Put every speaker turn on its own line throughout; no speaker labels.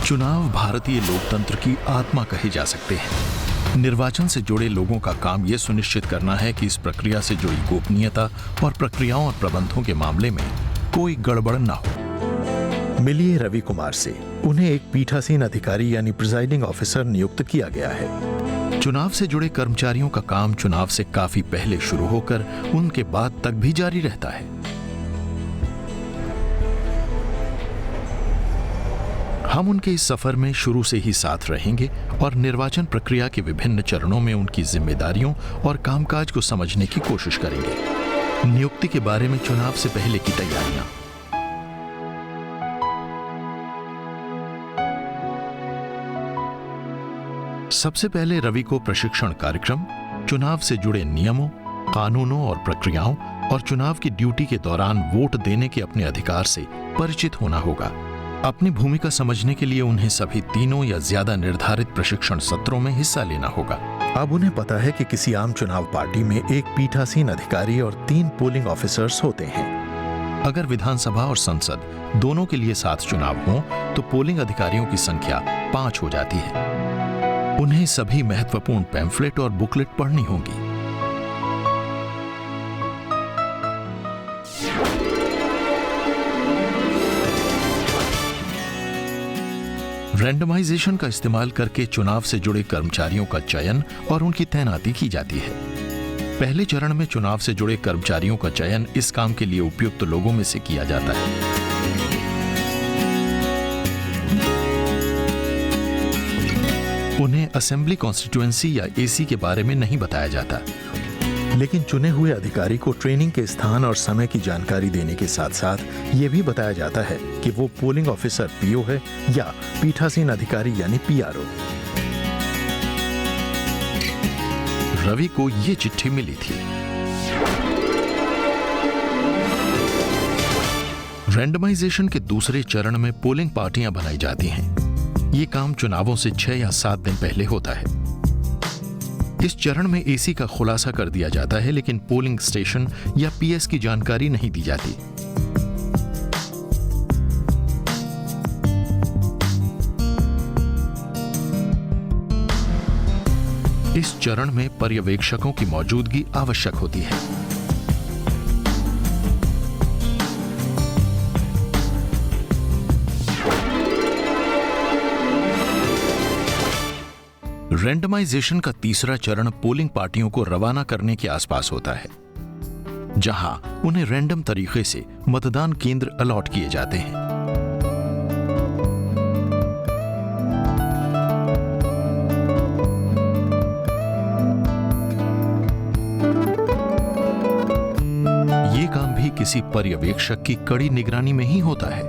चुनाव भारतीय लोकतंत्र की आत्मा कहे जा सकते हैं। निर्वाचन से जुड़े लोगों का काम यह सुनिश्चित करना है कि इस प्रक्रिया से जुड़ी गोपनीयता और प्रक्रियाओं और प्रबंधों के मामले में कोई गड़बड़ न हो।
मिलिए रवि कुमार से। उन्हें एक पीठासीन अधिकारी यानी प्रिजाइडिंग ऑफिसर नियुक्त किया गया है।
चुनाव से जुड़े कर्मचारियों का काम चुनाव से काफी पहले शुरू होकर उनके बाद तक भी जारी रहता है। हम उनके इस सफर में शुरू से ही साथ रहेंगे और निर्वाचन प्रक्रिया के विभिन्न चरणों में उनकी जिम्मेदारियों और कामकाज को समझने की कोशिश करेंगे। नियुक्ति के बारे में चुनाव से पहले की तैयारियां। सबसे पहले रवि को प्रशिक्षण कार्यक्रम, चुनाव से जुड़े नियमों, कानूनों और प्रक्रियाओं और चुनाव की ड्यूटी के दौरान वोट देने के अपने अधिकार से परिचित होना होगा। अपनी भूमिका समझने के लिए उन्हें सभी 3 या ज्यादा निर्धारित प्रशिक्षण सत्रों में हिस्सा लेना होगा।
अब उन्हें पता है कि किसी आम चुनाव पार्टी में एक पीठासीन अधिकारी और 3 पोलिंग ऑफिसर्स होते हैं।
अगर विधानसभा और संसद दोनों के लिए 7 चुनाव हों तो पोलिंग अधिकारियों की संख्या 5 हो जाती है। उन्हें सभी महत्वपूर्ण पैम्फलेट और बुकलेट पढ़नी होगी। रैंडमाइजेशन का इस्तेमाल करके चुनाव से जुड़े कर्मचारियों का चयन और उनकी तैनाती की जाती है। पहले चरण में चुनाव से जुड़े कर्मचारियों का चयन इस काम के लिए उपयुक्त लोगों में से किया जाता है। उन्हें असेंबली कॉन्स्टिट्यूएंसी या एसी के बारे में नहीं बताया जाता,
लेकिन चुने हुए अधिकारी को ट्रेनिंग के स्थान और समय की जानकारी देने के साथ साथ यह भी बताया जाता है कि वो पोलिंग ऑफिसर पीओ है या पीठासीन अधिकारी यानी पीआरओ।
रवि को ये चिट्ठी मिली थी। रैंडमाइजेशन के दूसरे चरण में पोलिंग पार्टियां बनाई जाती हैं। ये काम चुनावों से 6 या 7 दिन पहले होता है। इस चरण में एसी का खुलासा कर दिया जाता है, लेकिन पोलिंग स्टेशन या पीएस की जानकारी नहीं दी जाती। इस चरण में पर्यवेक्षकों की मौजूदगी आवश्यक होती है। रैंडमाइजेशन का तीसरा चरण पोलिंग पार्टियों को रवाना करने के आसपास होता है, जहां उन्हें रैंडम तरीके से मतदान केंद्र अलॉट किए जाते हैं। ये काम भी किसी पर्यवेक्षक की कड़ी निगरानी में ही होता है।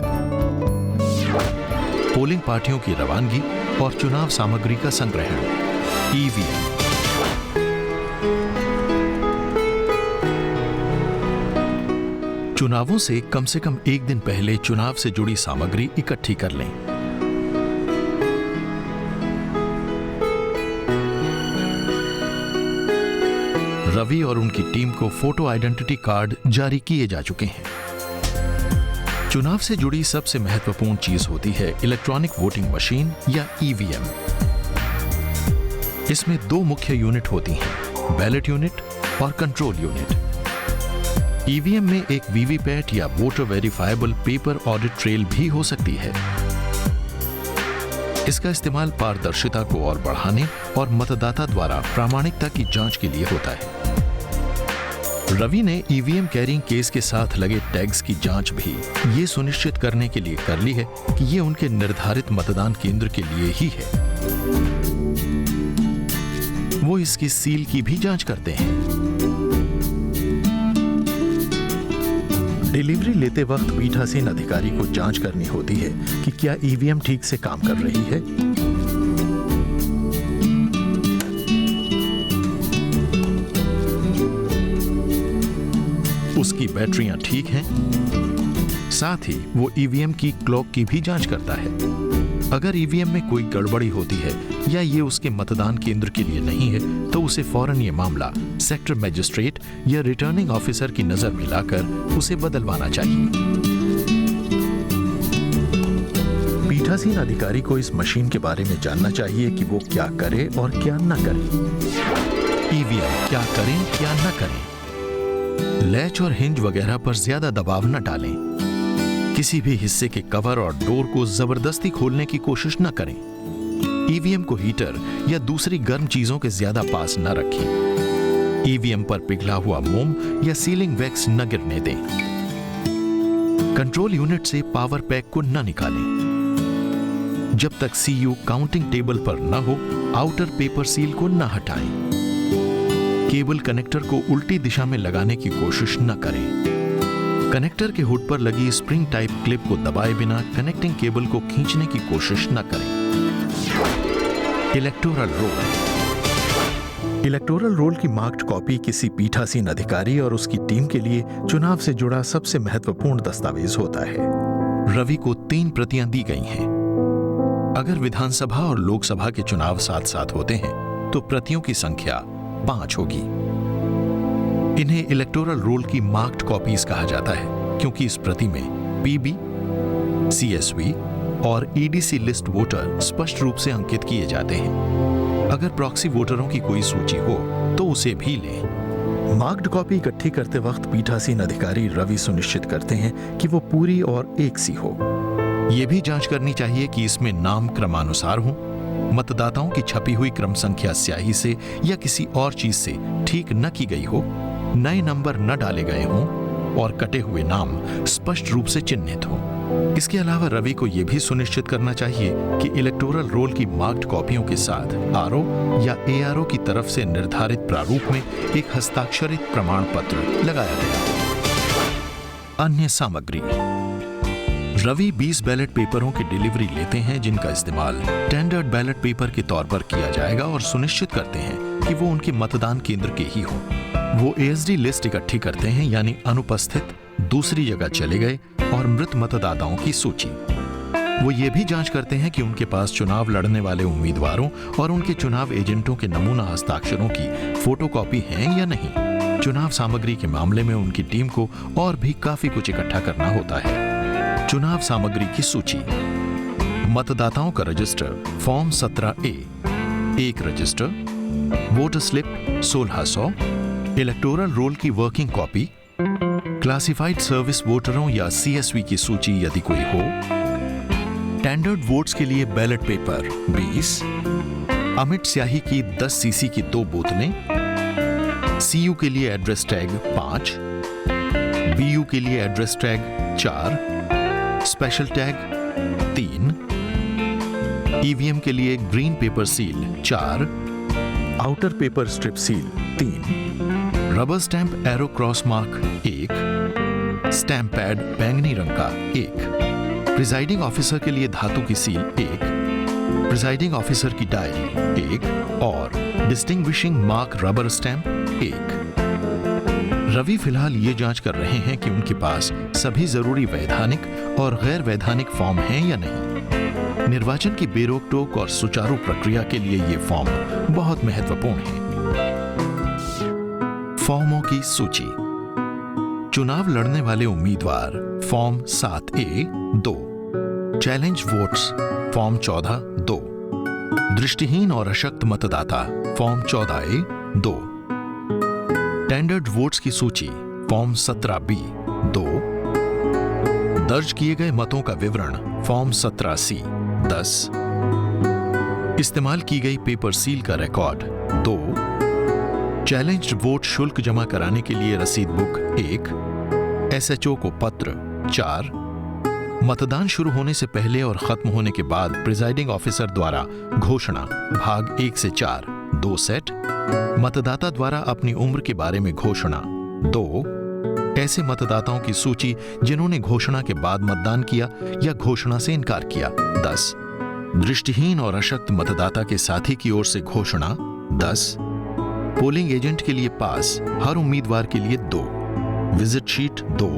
पोलिंग पार्टियों की रवानगी और चुनाव सामग्री का संग्रहण, ईवीएम। चुनावों से कम 1 दिन पहले चुनाव से जुड़ी सामग्री इकट्ठी कर लें। रवि और उनकी टीम को फोटो आइडेंटिटी कार्ड जारी किए जा चुके हैं। चुनाव से जुड़ी सबसे महत्वपूर्ण चीज होती है इलेक्ट्रॉनिक वोटिंग मशीन या ईवीएम। इसमें 2 मुख्य यूनिट होती हैं, बैलेट यूनिट और कंट्रोल यूनिट। ईवीएम में एक वीवीपैट या voter verifiable paper audit trail भी हो सकती है। इसका इस्तेमाल पारदर्शिता को और बढ़ाने और मतदाता द्वारा प्रामाणिकता की जांच के लिए होता है। रवि ने ईवीएम कैरिंग केस के साथ लगे टैग्स की जांच भी ये सुनिश्चित करने के लिए कर ली है कि ये उनके निर्धारित मतदान केंद्र के लिए ही है। वो इसकी सील की भी जांच करते हैं।
डिलीवरी लेते वक्त पीठासीन अधिकारी को जांच करनी होती है कि क्या ईवीएम ठीक से काम कर रही है।
उसकी बैटरियां ठीक हैं। साथ ही वो ईवीएम की क्लॉक की भी जांच करता है। अगर ईवीएम में कोई गड़बड़ी होती है या ये उसके मतदान केंद्र के लिए नहीं है तो उसे फौरन ये मामला सेक्टर मजिस्ट्रेट या रिटर्निंग ऑफिसर की नजर में लाकर उसे बदलवाना चाहिए।
पीठासीन अधिकारी को इस मशीन के बारे में जानना चाहिए कि वो क्या करे और क्या न करे।
ईवीएम क्या करें क्या न करें। लैच और हिंज वगैरह पर ज्यादा दबाव न डालें। किसी भी हिस्से के कवर और डोर को जबरदस्ती खोलने की कोशिश न करें। ईवीएम को हीटर या दूसरी गर्म चीजों के ज्यादा पास न रखें। ईवीएम पर पिघला हुआ मोम या सीलिंग वैक्स न गिरने दें। कंट्रोल यूनिट से पावर पैक को न निकालें। जब तक सीयू काउंटिंग टेबल पर न हो, आउटर पेपर सील को न हटाएं। केबल कनेक्टर को उल्टी दिशा में लगाने की कोशिश न करें। कनेक्टर के हुड पर लगी स्प्रिंग टाइप क्लिप को दबाए बिना कनेक्टिंग केबल को खींचने की कोशिश न करें। Electoral roll.
इलेक्टोरल रोल की मार्क्ड कॉपी किसी पीठासीन अधिकारी और उसकी टीम के लिए चुनाव से जुड़ा सबसे महत्वपूर्ण दस्तावेज होता है।
रवि को 3 प्रतियां दी गई हैं। अगर विधानसभा और लोकसभा के चुनाव साथ साथ होते हैं तो प्रतियों की संख्या 5 होगी। इन्हें इलेक्टोरल रोल की मार्क्ड कॉपीज कहा जाता है क्योंकि इस प्रति में पीबी, सीएसवी और ईडीसी लिस्ट वोटर स्पष्ट रूप से अंकित किए जाते हैं। अगर प्रॉक्सी वोटरों की कोई सूची हो तो उसे भी लें।
मार्क्ड कॉपी इकट्ठी करते वक्त पीठासीन अधिकारी रवि सुनिश्चित करते हैं कि वो पूरी और एक सी हो।
यह भी जांच करनी चाहिए कि इसमें नाम क्रमानुसार हो, मतदाताओं की छपी हुई क्रम संख्या स्याही से या किसी और चीज से ठीक न की गई हो, नए नंबर न डाले गए हों और कटे हुए नाम स्पष्ट रूप से चिन्हित हों। इसके अलावा रवि को यह भी सुनिश्चित करना चाहिए कि इलेक्टोरल रोल की मार्क्ड कॉपियों के साथ आरओ या एआरओ की तरफ से निर्धारित प्रारूप में एक हस्ताक्षरित प्रमाण पत्र लगाया गया। अन्य सामग्री। रवि 20 बैलेट पेपरों की डिलीवरी लेते हैं जिनका इस्तेमाल स्टैंडर्ड बैलेट पेपर के तौर पर किया जाएगा और सुनिश्चित करते हैं कि वो उनके मतदान केंद्र के ही हों। वो एएसडी लिस्ट इकट्ठी करते हैं यानी अनुपस्थित, दूसरी जगह चले गए और मृत मतदाताओं की सूची। वो ये भी जांच करते हैं कि उनके पास चुनाव लड़ने वाले उम्मीदवारों और उनके चुनाव एजेंटों के नमूना हस्ताक्षरों की फोटोकॉपी हैं या नहीं। चुनाव सामग्री के मामले में उनकी टीम को और भी काफी कुछ इकट्ठा करना होता है। चुनाव सामग्री की सूची। मतदाताओं का रजिस्टर फॉर्म 17A, एक register, voter slip 1600, electoral roll की वर्किंग कॉपी, क्लासिफाइड सर्विस वोटरों या सीएसवी की सूची यदि कोई हो, स्टैंडर्ड वोट्स के लिए बैलेट पेपर 20, अमिट स्याही की 10 सीसी की 2 बोतलें, सीयू के लिए एड्रेस टैग 5, बीयू के लिए address tag 4, special tag 3, EVM के लिए green pepper seal 4,
outer paper strip seal 3,
rubber stamp arrow cross mark 1, stamp pad बैंगनी रंग का 1, प्रिजाइडिंग ऑफिसर के लिए धातु की सील 1, प्रिजाइडिंग ऑफिसर की डायल 1 और distinguishing mark rubber stamp 1। Ravi फिलहाल ये जांच कर रहे हैं कि उनके पास सभी जरूरी वैधानिक और गैर वैधानिक फॉर्म हैं या नहीं। निर्वाचन की बेरोक टोक और सुचारू प्रक्रिया के लिए ये फॉर्म बहुत महत्वपूर्ण है। फॉर्मों की सूची। चुनाव लड़ने वाले उम्मीदवार form 7A 2, challenge votes form 14 2, दृष्टिहीन और अशक्त मतदाता फॉर्म 14A 2, स्टैंडर्ड वोट्स की सूची फॉर्म 17B 2, दर्ज किए गए मतों का विवरण फॉर्म 17C 10, इस्तेमाल की गई पेपर सील का रिकॉर्ड 2, चैलेंज्ड वोट शुल्क जमा कराने के लिए रसीद बुक 1, एसएचओ को पत्र 4, मतदान शुरू होने से पहले और खत्म होने के बाद प्रिजाइडिंग ऑफिसर द्वारा घोषणा भाग 1 से 4 2 सेट, मतदाता द्वारा अपनी उम्र के बारे में घोषणा 2, ऐसे मतदाताओं की सूची जिन्होंने घोषणा के बाद मतदान किया या घोषणा से इनकार किया 10, दृष्टिहीन और अशक्त मतदाता के साथी की ओर से घोषणा 10, पोलिंग एजेंट के लिए पास हर उम्मीदवार के लिए 2, विजिट शीट 2,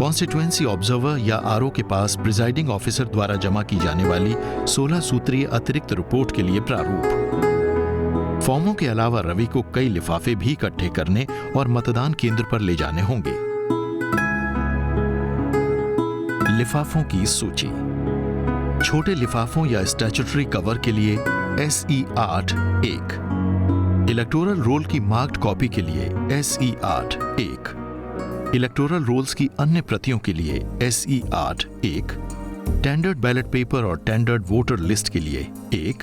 कॉन्स्टिट्यूएंसी ऑब्जर्वर या आरओ के पास प्रिजाइडिंग ऑफिसर द्वारा जमा की जाने वाली 16 सूत्रीय अतिरिक्त रिपोर्ट के लिए प्रारूप। फॉर्मों के अलावा रवि को कई लिफाफे भी इकट्ठे करने और मतदान केंद्र पर ले जाने होंगे। लिफाफों की सूची। छोटे लिफाफों या स्टैट्यूटरी कवर के लिए SE 8 1, इलेक्टोरल रोल की मार्क्ड कॉपी के लिए SE 8 1, इलेक्टोरल रोल्स की अन्य प्रतियों के लिए SE 8 1, टेंडर्ड बैलेट पेपर और टेंडर्ड वोटर लिस्ट के लिए 1,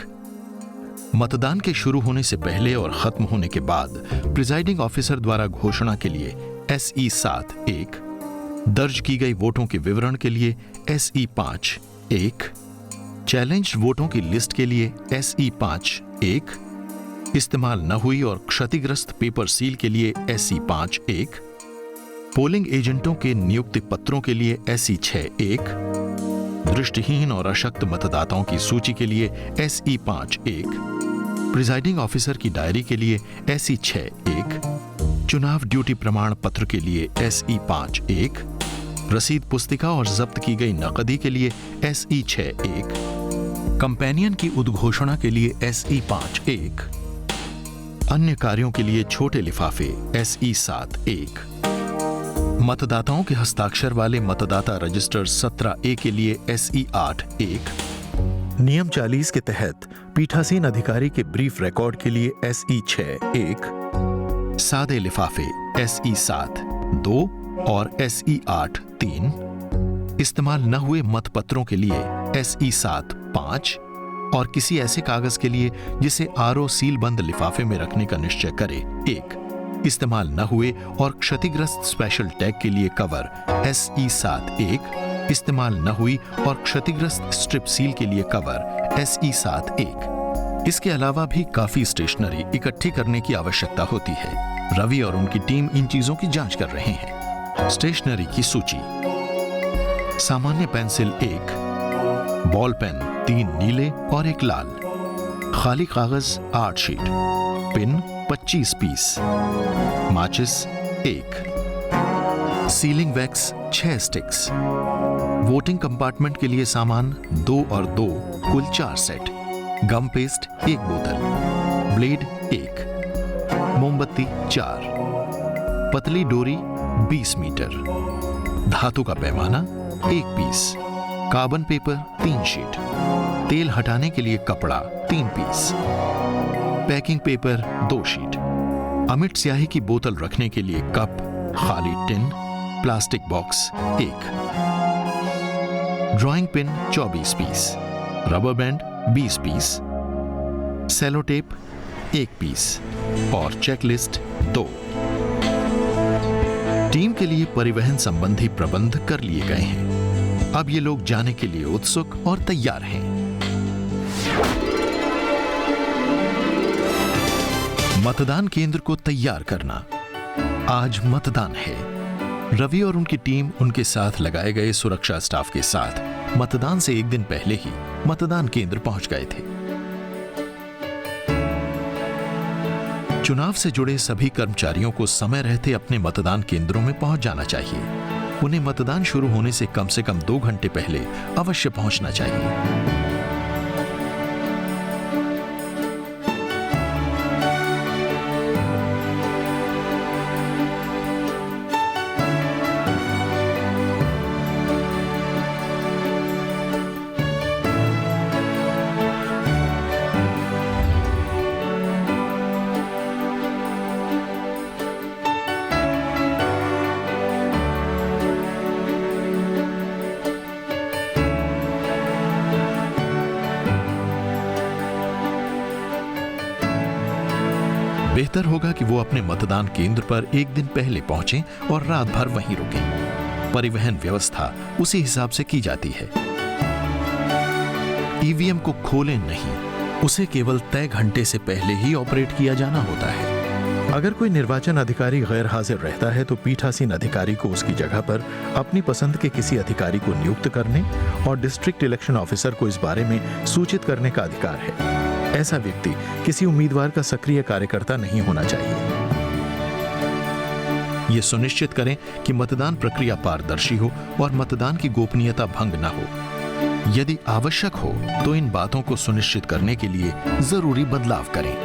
मतदान के शुरू होने से पहले और खत्म होने के बाद प्रिजाइडिंग ऑफिसर द्वारा घोषणा के लिए SE 7 1, दर्ज की गई वोटों के विवरण के लिए SE 5 1, चैलेंज्ड वोटों की लिस्ट के लिए SE 5 1, इस्तेमाल न हुई और क्षतिग्रस्त पेपर सील के लिए SE 5 1, पोलिंग एजेंटों के नियुक्ति पत्रों के लिए SE 6 1, दृष्टिहीन और अशक्त मतदाताओं की सूची के लिए SE 5 1, प्रिजाइडिंग ऑफिसर की डायरी के लिए SE 6 1, चुनाव ड्यूटी प्रमाण पत्र के लिए SE 5 1, रसीद पुस्तिका और जब्त की गई नकदी के लिए SE 6 1, कंपेनियन की उद्घोषणा के लिए SE 5 1, अन्य कार्यों के लिए छोटे लिफाफे SE 7 1, मतदाताओं के हस्ताक्षर वाले मतदाता रजिस्टर 17A के लिए SE 8 1,
नियम 40 के तहत पीठासीन अधिकारी के ब्रीफ रिकॉर्ड के लिए SE 6 1,
सादे लिफाफे SE 7 2 और SE 8 3, इस्तेमाल न हुए मतपत्रों के लिए SE 7 5 और किसी ऐसे कागज के लिए जिसे आरओ सील बंद लिफाफे में रखने का निश्चय करे 1, इस्तेमाल न हुए और क्षतिग्रस्त स्पेशल टैग के लिए कवर SE 7 1, इस्तेमाल न हुई और क्षतिग्रस्त स्ट्रिप सील के लिए कवर SE 7 1। इसके अलावा भी काफी स्टेशनरी इकट्ठी करने की आवश्यकता होती है। रवि और उनकी टीम इन चीजों की जांच कर रहे हैं। स्टेशनरी की सूची। सामान्य पेंसिल 1, बॉल पेन 3 नीले और 1 लाल, खाली कागज 8 शीट, पिन 25 पीस, माचिस 1, sealing wax 6 sticks, voting compartment के लिए सामान 2 और 2 कुल 4 सेट, गम पेस्ट 1 बोतल, ब्लेड 1, मोमबत्ती 4, पतली डोरी 20 मीटर, धातु का पैमाना 1 पीस, कार्बन पेपर 3 शीट, तेल हटाने के लिए कपड़ा 3 पीस, पैकिंग पेपर 2 शीट, अमिट स्याही की बोतल रखने के लिए कप, खाली tin, plastic box 1, drawing pin 24 piece, rubber band 20 piece, cello tape 1 piece और चेकलिस्ट 2। टीम के लिए परिवहन संबंधी प्रबंध कर लिए गए हैं। अब ये लोग जाने के लिए उत्सुक और तैयार हैं। मतदान केंद्र को तैयार करना। आज मतदान है। रवि और उनकी टीम उनके साथ लगाए गए सुरक्षा स्टाफ के साथ मतदान से एक दिन पहले ही मतदान केंद्र पहुंच गए थे। चुनाव से जुड़े सभी कर्मचारियों को समय रहते अपने मतदान केंद्रों में पहुंच जाना चाहिए। उन्हें मतदान शुरू होने से कम 2 घंटे पहले अवश्य पहुंचना चाहिए। बेहतर होगा कि वो अपने मतदान केंद्र पर एक दिन पहले पहुंचें और रात भर वहीं रुकें। परिवहन व्यवस्था उसी हिसाब से की जाती है। ईवीएम को खोलें नहीं, उसे केवल तय घंटे से पहले ही ऑपरेट किया जाना होता है।
अगर कोई निर्वाचन अधिकारी गैर हाजिर रहता है तो पीठासीन अधिकारी को उसकी जगह पर अपनी पसंद के किसी अधिकारी को नियुक्त करने और डिस्ट्रिक्ट इलेक्शन ऑफिसर को इस बारे में सूचित करने का अधिकार है। ऐसा व्यक्ति किसी उम्मीदवार का सक्रिय कार्यकर्ता नहीं होना चाहिए।
ये सुनिश्चित करें कि मतदान प्रक्रिया पारदर्शी हो और मतदान की गोपनीयता भंग न हो। यदि आवश्यक हो तो इन बातों को सुनिश्चित करने के लिए जरूरी बदलाव करें।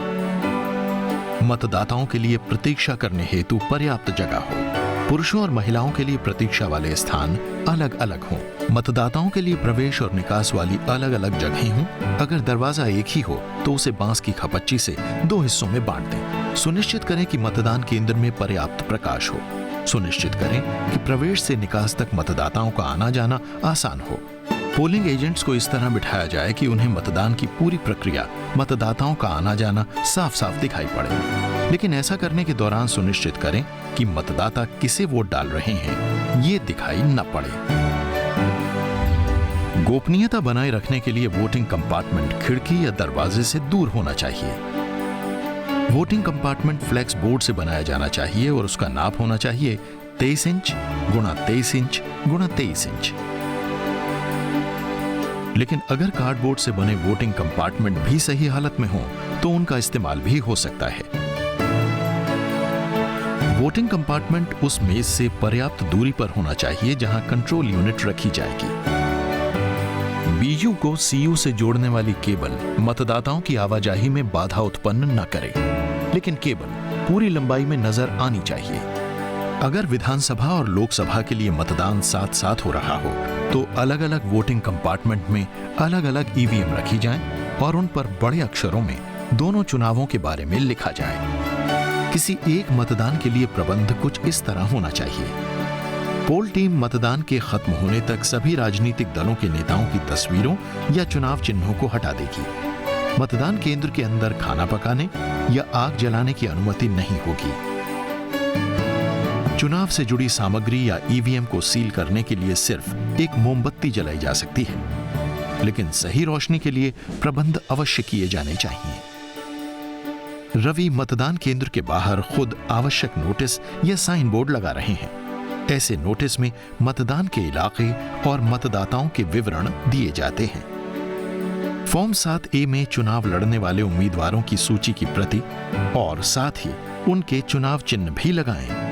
मतदाताओं के लिए प्रतीक्षा करने हेतु पर्याप्त जगह हो। पुरुषों और महिलाओं के लिए प्रतीक्षा वाले स्थान अलग अलग हों। मतदाताओं के लिए प्रवेश और निकास वाली अलग अलग जगहें हों। अगर दरवाजा एक ही हो तो उसे बांस की खपच्ची से 2 हिस्सों में बांट दें। सुनिश्चित करें कि मतदान केंद्र में पर्याप्त प्रकाश हो। सुनिश्चित करें कि प्रवेश से निकास तक मतदाताओं का आना जाना आसान हो। पोलिंग एजेंट्स को इस तरह बिठाया जाए कि उन्हें मतदान की पूरी प्रक्रिया, मतदाताओं का आना जाना साफ साफ दिखाई पड़े। लेकिन ऐसा करने के दौरान सुनिश्चित करें कि मतदाता किसे वोट डाल रहे हैं ये दिखाई न पड़े। गोपनीयता बनाए रखने के लिए वोटिंग कंपार्टमेंट खिड़की या दरवाजे से दूर होना चाहिए। वोटिंग कंपार्टमेंट फ्लेक्स बोर्ड से बनाया जाना चाहिए और उसका नाप होना चाहिए 23 इंच गुणा 23 इंच गुणा 23 इंच। लेकिन अगर कार्डबोर्ड से बने वोटिंग कंपार्टमेंट भी सही हालत में हों तो उनका इस्तेमाल भी हो सकता है। वोटिंग कंपार्टमेंट उस मेज से पर्याप्त दूरी पर होना चाहिए जहां कंट्रोल यूनिट रखी जाएगी। बीयू को सीयू से जोड़ने वाली केबल मतदाताओं की आवाजाही में बाधा उत्पन्न न करे, लेकिन केबल पूरी लंबाई में नजर आनी चाहिए। अगर विधानसभा और लोकसभा के लिए मतदान साथ साथ हो रहा हो तो अलग अलग वोटिंग कंपार्टमेंट में अलग अलग ईवीएम रखी जाएं और उन पर बड़े अक्षरों में दोनों चुनावों के बारे में लिखा जाए। किसी एक मतदान के लिए प्रबंध कुछ इस तरह होना चाहिए। पोल टीम मतदान के खत्म होने तक सभी राजनीतिक दलों के नेताओं की तस्वीरों या चुनाव चिन्हों को हटा देगी। मतदान केंद्र के अंदर खाना पकाने या आग जलाने की अनुमति नहीं होगी। चुनाव से जुड़ी सामग्री या ईवीएम को सील करने के लिए सिर्फ एक मोमबत्ती जलाई जा सकती है, लेकिन सही रोशनी के लिए प्रबंध अवश्य किए जाने चाहिए। रवि मतदान केंद्र के बाहर खुद आवश्यक नोटिस या साइन बोर्ड लगा रहे हैं। ऐसे नोटिस में मतदान के इलाके और मतदाताओं के विवरण दिए जाते हैं। फॉर्म 7A में चुनाव लड़ने वाले उम्मीदवारों की सूची की प्रति और साथ ही उनके चुनाव चिन्ह भी लगाएं।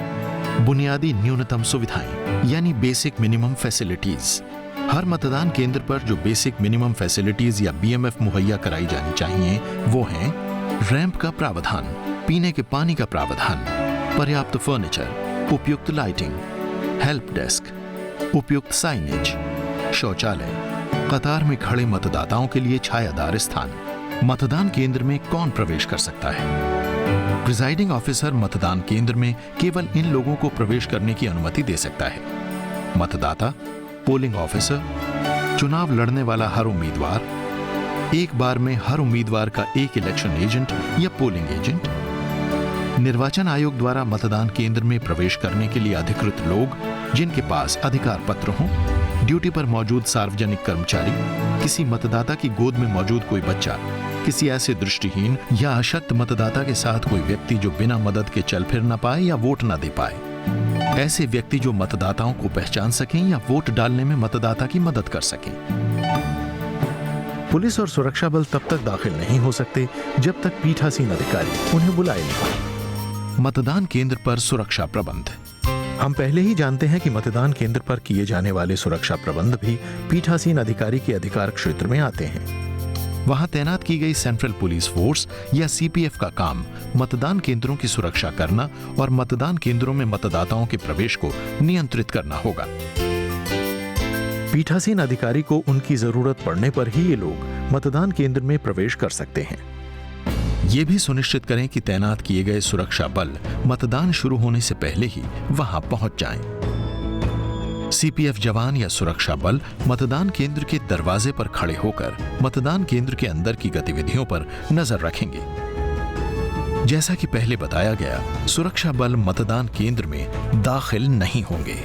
बुनियादी न्यूनतम सुविधाएं यानी बेसिक मिनिमम फैसिलिटीज। हर मतदान केंद्र पर जो बेसिक मिनिमम फैसिलिटीज या BMF मुहैया कराई जानी चाहिए वो हैं रैंप का प्रावधान, पीने के पानी का प्रावधान, पर्याप्त फर्नीचर, उपयुक्त लाइटिंग, हेल्प डेस्क, उपयुक्त साइनेज, शौचालय, कतार में खड़े मतदाताओं के लिए छायादार स्थान। मतदान केंद्र में कौन प्रवेश कर सकता है? प्रिजाइडिंग ऑफिसर मतदान केंद्र में केवल इन लोगों को प्रवेश करने की अनुमति दे सकता है: मतदाता, पोलिंग ऑफिसर, चुनाव लड़ने वाला हर उम्मीदवार, एक बार में हर उम्मीदवार का एक इलेक्शन एजेंट या पोलिंग एजेंट, निर्वाचन आयोग द्वारा मतदान केंद्र में प्रवेश करने के लिए अधिकृत लोग जिनके पास अधिकार पत्र हों, ड्यूटी पर मौजूद सार्वजनिक कर्मचारी, किसी मतदाता की गोद में मौजूद कोई बच्चा, किसी ऐसे दृष्टिहीन या अशक्त मतदाता के साथ कोई व्यक्ति जो बिना मदद के चल फिर न पाए या वोट न दे पाए, ऐसे व्यक्ति जो मतदाताओं को पहचान सकें या वोट डालने में मतदाता की मदद कर सकें।
पुलिस और सुरक्षा बल तब तक दाखिल नहीं हो सकते जब तक पीठासीन अधिकारी उन्हें बुलाए नहीं।
मतदान केंद्र पर सुरक्षा प्रबंध।
हम पहले ही जानते हैं कि मतदान केंद्र पर किए जाने वाले सुरक्षा प्रबंध भी पीठासीन अधिकारी के अधिकार क्षेत्र में आते हैं।
वहां तैनात की गई सेंट्रल पुलिस फोर्स या CPF का काम मतदान केंद्रों की सुरक्षा करना और मतदान केंद्रों में मतदाताओं के प्रवेश को नियंत्रित करना होगा।
पीठासीन अधिकारी को उनकी जरूरत पड़ने पर ही ये लोग मतदान केंद्र में प्रवेश कर सकते हैं।
ये भी सुनिश्चित करें कि तैनात किए गए सुरक्षा बल मतदान शुरू होने से पहले ही वहां पहुंच जाएं। CPF जवान या सुरक्षा बल मतदान केंद्र के दरवाजे पर खड़े होकर मतदान केंद्र के अंदर की गतिविधियों पर नजर रखेंगे। जैसा कि पहले बताया गया, सुरक्षा बल मतदान केंद्र में दाखिल नहीं होंगे।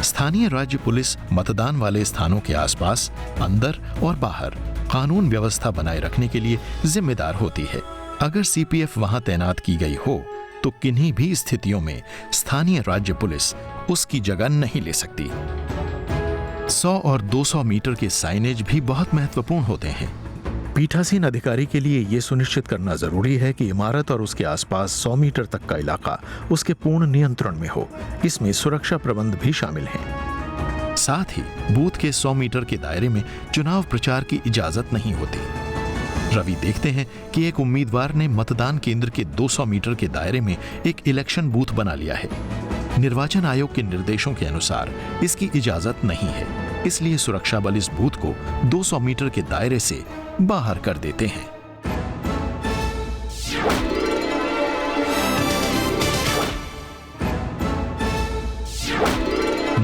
स्थानीय राज्य पुलिस मतदान वाले स्थानों के आसपास, अंदर और बाहर कानून व्यवस्था बनाए रखने के लिए जिम्मेदार होती है। अगर CPF वहां तैनात की गई हो तो किन्हीं भी स्थितियों में स्थानीय राज्य पुलिस उसकी जगह नहीं ले सकती। 100 और 200 मीटर के साइनेज भी बहुत महत्वपूर्ण होते हैं।
पीठासीन अधिकारी के लिए यह सुनिश्चित करना जरूरी है कि इमारत और उसके आसपास 100 मीटर तक का इलाका उसके पूर्ण नियंत्रण में हो। इसमें सुरक्षा प्रबंध भी शामिल हैं।
साथ ही बूथ के 100 मीटर के दायरे में चुनाव प्रचार की इजाजत नहीं होती। रवि देखते हैं कि एक उम्मीदवार ने मतदान केंद्र के 200 मीटर के दायरे में एक इलेक्शन बूथ बना लिया है। निर्वाचन आयोग के निर्देशों के अनुसार इसकी इजाजत नहीं है, इसलिए सुरक्षा बल इस बूथ को 200 मीटर के दायरे से बाहर कर देते हैं।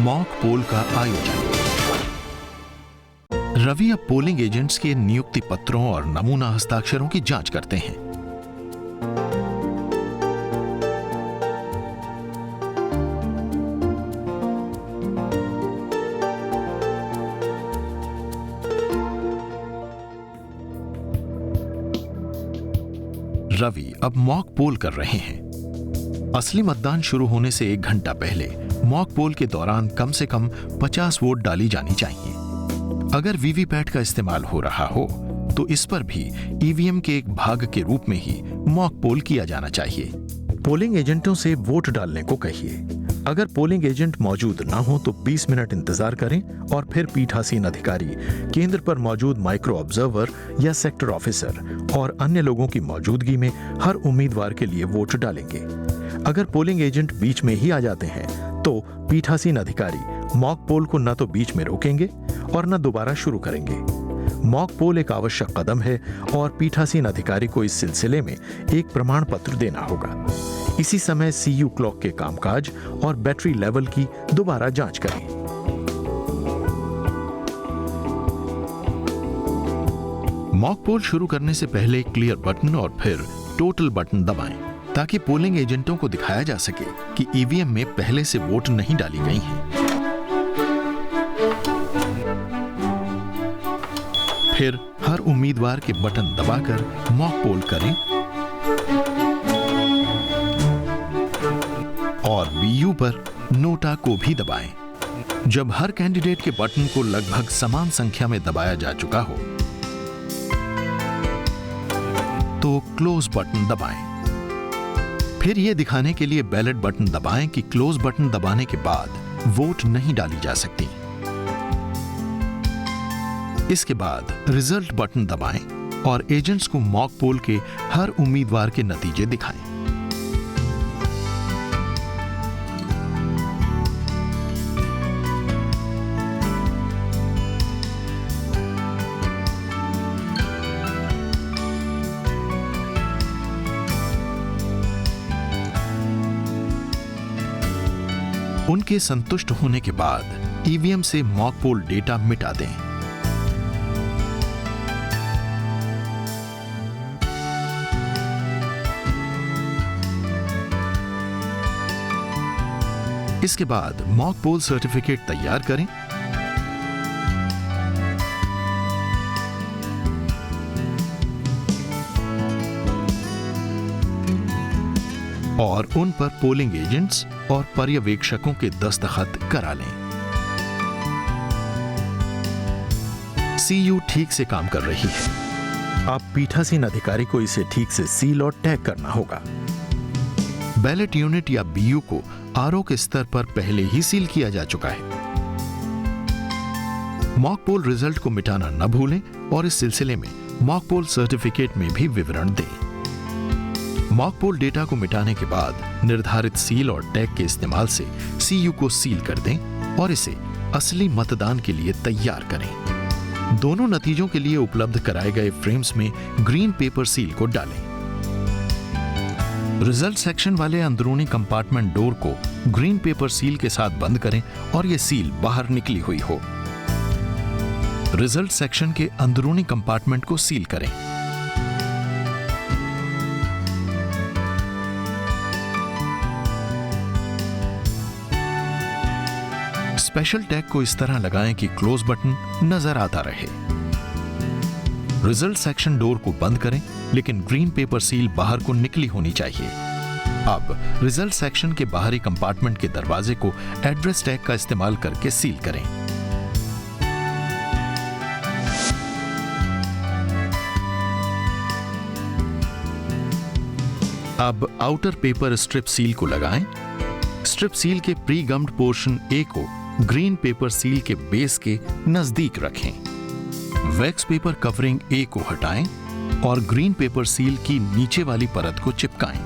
मॉक पोल का आयोजन। रवि अब पोलिंग एजेंट्स के नियुक्ति पत्रों और नमूना हस्ताक्षरों की जांच करते हैं। रवि अब मॉक पोल कर रहे हैं। असली मतदान शुरू होने से 1 घंटा पहले मॉक पोल के दौरान कम से कम 50 वोट डाली जानी चाहिए। अगर वीवीपैट का इस्तेमाल हो रहा हो तो इस पर भी ईवीएम के एक भाग के रूप में ही मॉक पोल किया जाना चाहिए।
पोलिंग एजेंटों से वोट डालने को कहिए। अगर पोलिंग एजेंट मौजूद ना हो तो 20 मिनट इंतजार करें और फिर पीठासीन अधिकारी केंद्र पर मौजूद माइक्रो ऑब्जर्वर या सेक्टर ऑफिसर और अन्य लोगों की मौजूदगी में हर उम्मीदवार के लिए वोट डालेंगे। अगर पोलिंग एजेंट बीच में ही आ जाते हैं तो पीठासीन अधिकारी मॉक पोल को न तो बीच में रोकेंगे और न दोबारा शुरू करेंगे। मॉक पोल एक आवश्यक कदम है और पीठासीन अधिकारी को इस सिलसिले में एक प्रमाण पत्र देना होगा। इसी समय सीयू क्लॉक के कामकाज और बैटरी लेवल की दोबारा जांच करें।
मॉक पोल शुरू करने से पहले क्लियर बटन और फिर टोटल बटन दबाएं ताकि पोलिंग एजेंटों को दिखाया जा सके कि ईवीएम में पहले से वोट नहीं डाली गई हैं। फिर हर उम्मीदवार के बटन दबाकर मॉक पोल करें और बीयू पर नोटा को भी दबाएं। जब हर कैंडिडेट के बटन को लगभग समान संख्या में दबाया जा चुका हो तो क्लोज बटन दबाएं। फिर यह दिखाने के लिए बैलेट बटन दबाएं कि क्लोज बटन दबाने के बाद वोट नहीं डाली जा सकती। इसके बाद रिजल्ट बटन दबाएं और एजेंट्स को मॉक पोल के हर उम्मीदवार के नतीजे दिखाएं। उनके संतुष्ट होने के बाद ईवीएम से मॉक पोल डेटा मिटा दें। इसके बाद मॉक पोल सर्टिफिकेट तैयार करें और उन पर पोलिंग एजेंट्स और पर्यवेक्षकों के दस्तखत करा लें। सीयू ठीक से काम कर रही है।
अब पीठासीन अधिकारी को इसे ठीक से सील और टैग करना होगा।
बैलेट यूनिट या बीयू को आरओ के स्तर पर पहले ही सील किया जा चुका है। मॉक पोल रिजल्ट को मिटाना न भूलें और इस सिलसिले में मॉक पोल सर्टिफिकेट में भी विवरण दें। मॉक पोल डेटा को मिटाने के बाद निर्धारित सील और टैग के इस्तेमाल से सीयू को सील कर दें और इसे असली मतदान के लिए तैयार करें। दोनों नतीजों के लिए उपलब्ध कराए गए फ्रेम्स में ग्रीन पेपर सील को डालें। रिजल्ट सेक्शन वाले अंदरूनी कंपार्टमेंट डोर को ग्रीन पेपर सील के साथ बंद करें और यह सील बाहर निकली हुई हो। रिजल्ट सेक्शन के अंदरूनी कंपार्टमेंट को सील करें। स्पेशल टैग को इस तरह लगाएं कि क्लोज बटन नजर आता रहे। रिजल्ट सेक्शन डोर को बंद करें, लेकिन ग्रीन पेपर सील बाहर को निकली होनी चाहिए। अब रिजल्ट सेक्शन के बाहरी कंपार्टमेंट के दरवाजे को एड्रेस टैग का इस्तेमाल करके सील करें। अब आउटर पेपर स्ट्रिप सील को लगाएं। स्ट्रिप सील के प्री गम्ड पोर्शन ए को ग्रीन पेपर सील के बेस के नजदीक रखें। वैक्स पेपर कवरिंग ए को हटाएं और ग्रीन पेपर सील की नीचे वाली परत को चिपकाएं।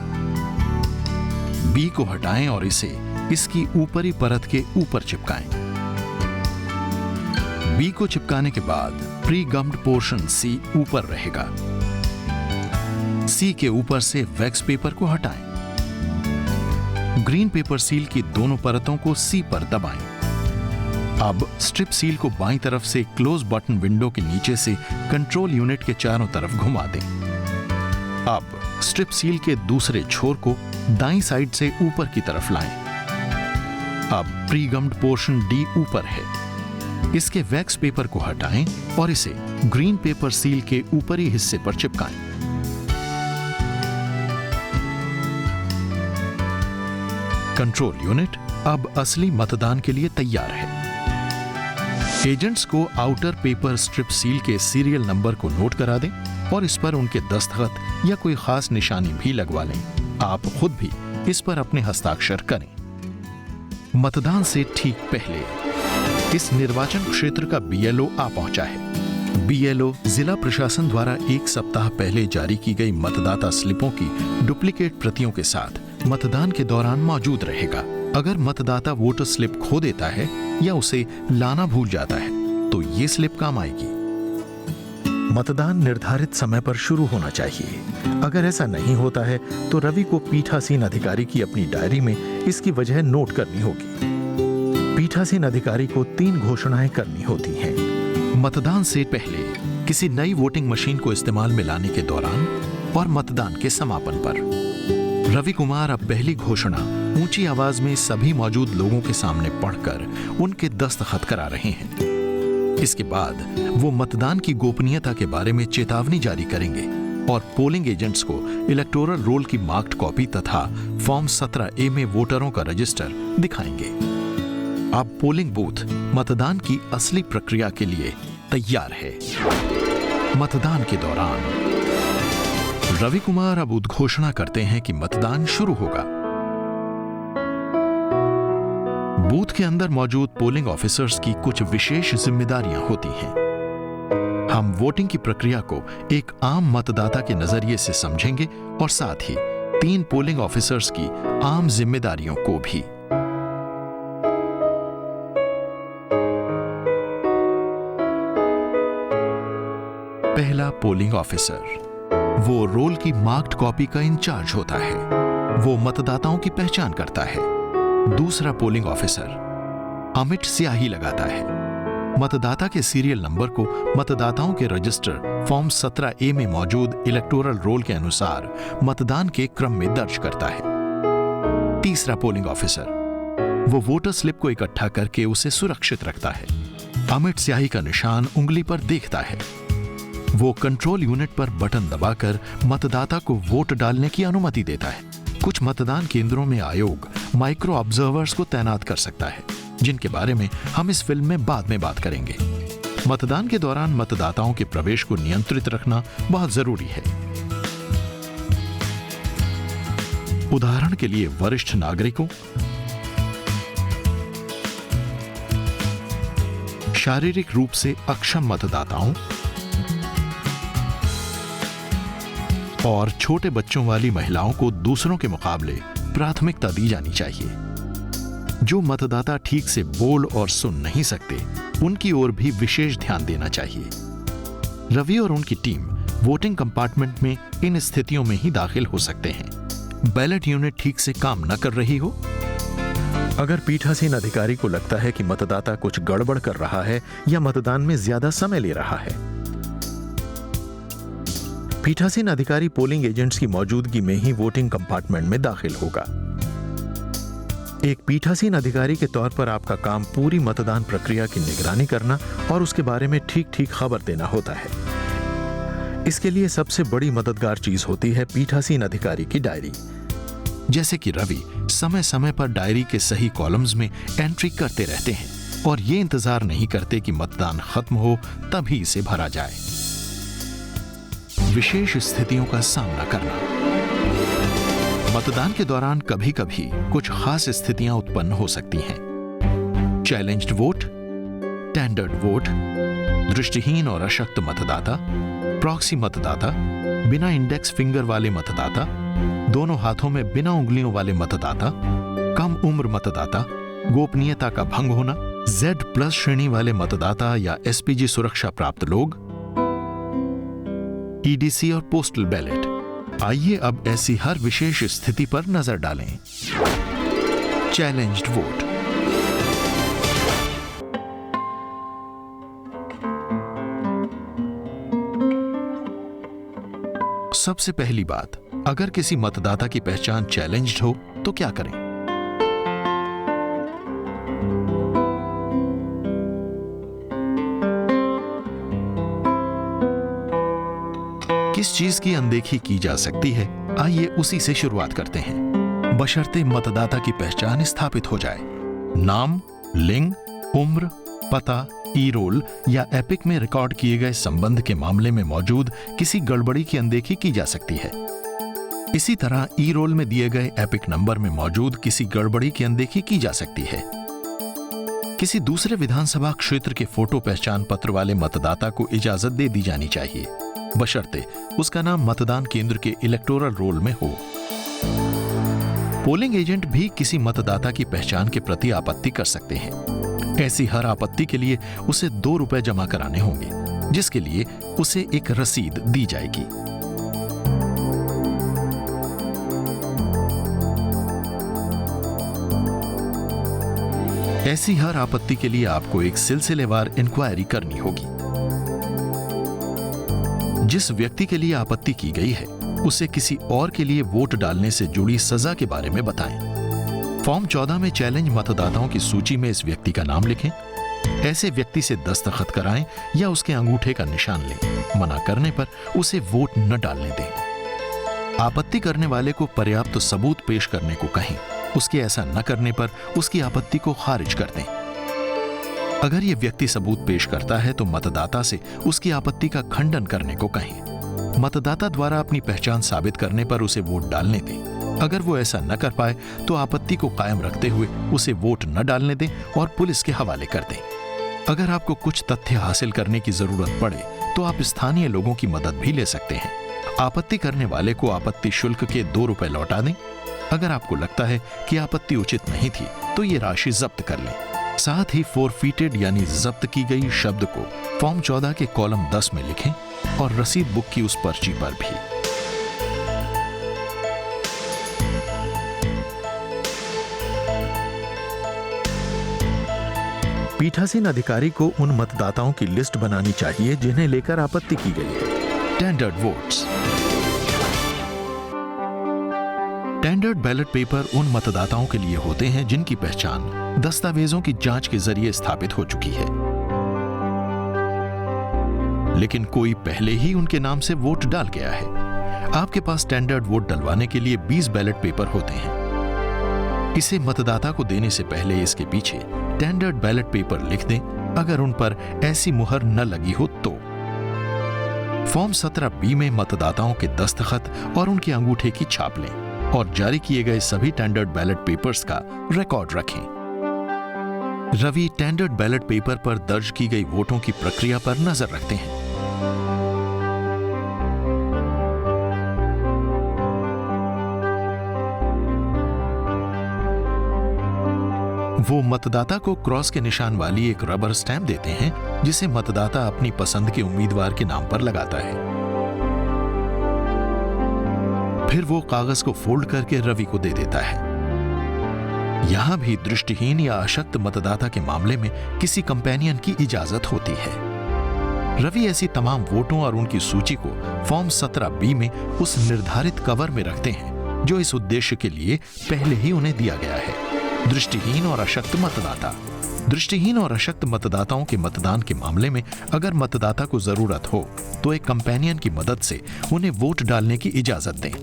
बी को हटाएं और इसे इसकी ऊपरी परत के ऊपर चिपकाएं। बी को चिपकाने के बाद प्री गम्ड पोर्शन सी ऊपर रहेगा। सी के ऊपर से वैक्स पेपर को हटाएं। ग्रीन पेपर सील की दोनों परतों को सी पर दबाएं। अब स्ट्रिप सील को बाईं तरफ से क्लोज बटन विंडो के नीचे से कंट्रोल यूनिट के चारों तरफ घुमा दें। अब स्ट्रिप सील के दूसरे छोर को दाईं साइड से ऊपर की तरफ लाएं। अब प्री गम्ड पोर्शन डी ऊपर है। इसके वैक्स पेपर को हटाएं और इसे ग्रीन पेपर सील के ऊपरी हिस्से पर चिपकाएं। कंट्रोल यूनिट अब असली मतदान के लिए तैयार है। एजेंट्स को आउटर पेपर स्ट्रिप सील के सीरियल नंबर को नोट करा दें और इस पर उनके दस्तखत या कोई खास निशानी भी लगवा लें। आप खुद भी इस पर अपने हस्ताक्षर करें। मतदान से ठीक पहले इस निर्वाचन क्षेत्र का बीएलओ आ पहुंचा है। बीएलओ जिला प्रशासन द्वारा 1 सप्ताह पहले जारी की गई मतदाता स्लिपों की डुप्लीकेट प्रतियों के साथ मतदान के दौरान मौजूद रहेगा। अगर मतदाता वोटर स्लिप खो देता है या उसे लाना भूल जाता है तो ये स्लिप काम आएगी।
मतदान निर्धारित समय पर शुरू होना चाहिए। अगर ऐसा नहीं होता है तो रवि को पीठासीन अधिकारी की अपनी डायरी में इसकी वजह नोट करनी होगी। पीठासीन अधिकारी को 3 घोषणाएं करनी होती हैं।
मतदान से पहले, किसी नई वोटिंग मशीन को इस्तेमाल में लाने के दौरान और मतदान के समापन पर। रवि कुमार अब पहली घोषणा ऊंची आवाज में सभी मौजूद लोगों के सामने पढ़कर उनके दस्तखत करा रहे हैं। इसके बाद वो मतदान की गोपनीयता के बारे में चेतावनी जारी करेंगे और पोलिंग एजेंट्स को इलेक्टोरल रोल की मार्क्ड कॉपी तथा फॉर्म 17A में वोटरों का रजिस्टर दिखाएंगे। अब पोलिंग बूथ मतदान की असली प्रक्रिया के लिए तैयार है। मतदान के दौरान रवि कुमार अब उद्घोषणा करते हैं कि मतदान शुरू होगा। बूथ के अंदर मौजूद पोलिंग ऑफिसर्स की कुछ विशेष जिम्मेदारियां होती हैं। हम वोटिंग की प्रक्रिया को एक आम मतदाता के नजरिए से समझेंगे और साथ ही 3 पोलिंग ऑफिसर्स की आम जिम्मेदारियों को भी। पहला पोलिंग ऑफिसर, वो रोल की मार्क्ड कॉपी का इंचार्ज होता है। वो मतदाताओं की पहचान करता है। दूसरा पोलिंग ऑफिसर अमिट स्याही लगाता है। मतदाता के सीरियल नंबर को मतदाताओं के रजिस्टर फॉर्म 17A में मौजूद इलेक्टोरल रोल के अनुसार मतदान के क्रम में दर्ज करता है। तीसरा पोलिंग ऑफिसर वो वोटर स्लिप को इकट्ठा करके उसे सुरक्षित रखता है। अमिट स्याही का निशान उंगली पर देखता है। वो कंट्रोल यूनिट पर बटन दबाकर मतदाता को वोट डालने की अनुमति देता है। कुछ मतदान केंद्रों में आयोग माइक्रो ऑब्जर्वर्स को तैनात कर सकता है, जिनके बारे में हम इस फिल्म में बाद में बात करेंगे। मतदान के दौरान मतदाताओं के प्रवेश को नियंत्रित रखना बहुत जरूरी है। उदाहरण के लिए वरिष्ठ नागरिकों, शारीरिक रूप से अक्षम मतदाताओं और छोटे बच्चों वाली महिलाओं को दूसरों के मुकाबले प्राथमिकता दी जानी चाहिए। जो मतदाता ठीक से बोल और सुन नहीं सकते, उनकी ओर भी विशेष ध्यान देना चाहिए। रवि और उनकी टीम वोटिंग कंपार्टमेंट में इन स्थितियों में ही दाखिल हो सकते हैं। बैलेट यूनिट ठीक से काम न कर रही हो,
अगर पीठासीन अधिकारी को लगता है कि मतदाता कुछ गड़बड़ कर रहा है या मतदान में ज्यादा समय ले रहा है, पीठासीन अधिकारी पोलिंग एजेंट्स की मौजूदगी में ही वोटिंग कंपार्टमेंट में दाखिल होगा। एक पीठासीन अधिकारी के तौर पर आपका काम पूरी मतदान प्रक्रिया की निगरानी करना और उसके बारे में ठीक-ठीक खबर देना होता है। इसके लिए सबसे बड़ी मददगार चीज होती है पीठासीन अधिकारी की डायरी।
जैसे कि रवि समय समय पर डायरी के सही कॉलम्स में एंट्री करते रहते हैं और ये इंतजार नहीं करते कि मतदान खत्म हो तभी इसे भरा जाए। विशेष स्थितियों का सामना करना। मतदान के दौरान कभी कभी कुछ खास स्थितियां उत्पन्न हो सकती हैं। चैलेंज्ड वोट, टेंडर्ड वोट, दृष्टिहीन और अशक्त मतदाता, प्रॉक्सी मतदाता, बिना इंडेक्स फिंगर वाले मतदाता, दोनों हाथों में बिना उंगलियों वाले मतदाता, कम उम्र मतदाता, गोपनीयता का भंग होना, Z+ श्रेणी वाले मतदाता या SPG सुरक्षा प्राप्त लोग, EDC और पोस्टल बैलेट। आइए अब ऐसी हर विशेष स्थिति पर नजर डालें। Challenged vote. सबसे पहली बात, अगर किसी मतदाता की पहचान चैलेंज्ड हो तो क्या करें? किस चीज की अनदेखी की जा सकती है, आइए उसी से शुरुआत करते हैं। बशर्ते मतदाता की पहचान स्थापित हो जाए। नाम, लिंग, उम्र, पता, ई-रोल या एपिक में रिकॉर्ड किए गए संबंध के मामले में मौजूद किसी गड़बड़ी की अनदेखी की जा सकती है। इसी तरह ई-रोल में दिए गए एपिक नंबर में मौजूद किसी गड़बड़ी की अनदेखी की जा सकती है। किसी दूसरे विधानसभा क्षेत्र के फोटो पहचान पत्र वाले मतदाता को इजाजत दे दी जानी चाहिए, बशर्ते उसका नाम मतदान केंद्र के इलेक्टोरल रोल में हो। पोलिंग एजेंट भी किसी मतदाता की पहचान के प्रति आपत्ति कर सकते हैं। ऐसी हर आपत्ति के लिए उसे 2 रुपए जमा कराने होंगे, जिसके लिए उसे एक रसीद दी जाएगी। ऐसी हर आपत्ति के लिए आपको एक सिलसिलेवार इंक्वायरी करनी होगी। जिस व्यक्ति के लिए आपत्ति की गई है, उसे किसी और के लिए वोट डालने से जुड़ी सजा के बारे में बताएं। फॉर्म 14 में चैलेंज मतदाताओं की सूची में इस व्यक्ति का नाम लिखें। ऐसे व्यक्ति से दस्तखत कराएं या उसके अंगूठे का निशान लें। मना करने पर उसे वोट न डालने दें। आपत्ति करने वाले को पर्याप्त सबूत पेश करने को कहें। उसके ऐसा न करने पर उसकी आपत्ति को खारिज कर दें। अगर यह व्यक्ति सबूत पेश करता है तो मतदाता से उसकी आपत्ति का खंडन करने को कहें। मतदाता द्वारा अपनी पहचान साबित करने पर उसे वोट डालने दें। अगर वो ऐसा न कर पाए तो आपत्ति को कायम रखते हुए उसे वोट न डालने दें और पुलिस के हवाले कर दें। अगर आपको कुछ तथ्य हासिल करने की जरूरत पड़े तो आप स्थानीय लोगों की मदद भी ले सकते हैं। आपत्ति करने वाले को आपत्ति शुल्क के 2 रुपए लौटा दें। अगर आपको लगता है कि आपत्ति उचित नहीं थी तो ये राशि जब्त कर लें। साथ ही फोरफीटेड यानी जब्त की गई शब्द को फॉर्म 14 के कॉलम 10 में लिखें और रसीद बुक की उस पर्ची पर भी।
पीठासीन अधिकारी को उन मतदाताओं की लिस्ट बनानी चाहिए जिन्हें लेकर आपत्ति की गई है।
Tendered votes. Tendered ballot paper उन मतदाताओं के लिए होते हैं जिनकी पहचान दस्तावेजों की जांच के जरिए स्थापित हो चुकी है, लेकिन कोई पहले ही उनके नाम से वोट डाल गया है। आपके पास टेंडर्ड वोट डलवाने के लिए 20 बैलेट पेपर होते हैं। इसे मतदाता को देने से पहले इसके पीछे टेंडर्ड बैलेट पेपर लिख दें, अगर उन पर ऐसी मुहर न लगी हो तो। फॉर्म 17B में मतदाताओं के दस्तखत और उनके अंगूठे की छाप लें और जारी किए गए सभी टेंडर्ड बैलेट पेपर्स का रिकॉर्ड रखें। रवि टेंडर्ड बैलेट पेपर पर दर्ज की गई वोटों की प्रक्रिया पर नजर रखते हैं। वो मतदाता को क्रॉस के निशान वाली एक रबर स्टैंप देते हैं, जिसे मतदाता अपनी पसंद के उम्मीदवार के नाम पर लगाता है। फिर वो कागज को फोल्ड करके रवि को दे देता है। यहां भी दृष्टिहीन या अशक्त मतदाता के मामले में किसी कंपेनियन की इजाजत होती है। रवि ऐसी तमाम वोटों और उनकी सूची को फॉर्म 17B में उस निर्धारित कवर में रखते हैं जो इस उद्देश्य के लिए पहले ही उन्हें दिया गया है। दृष्टिहीन और अशक्त मतदाता। दृष्टिहीन और अशक्त मतदाताओं के मतदान के मामले में अगर मतदाता को जरूरत हो तो एक कंपेनियन की मदद से उन्हें वोट डालने की इजाजत दें।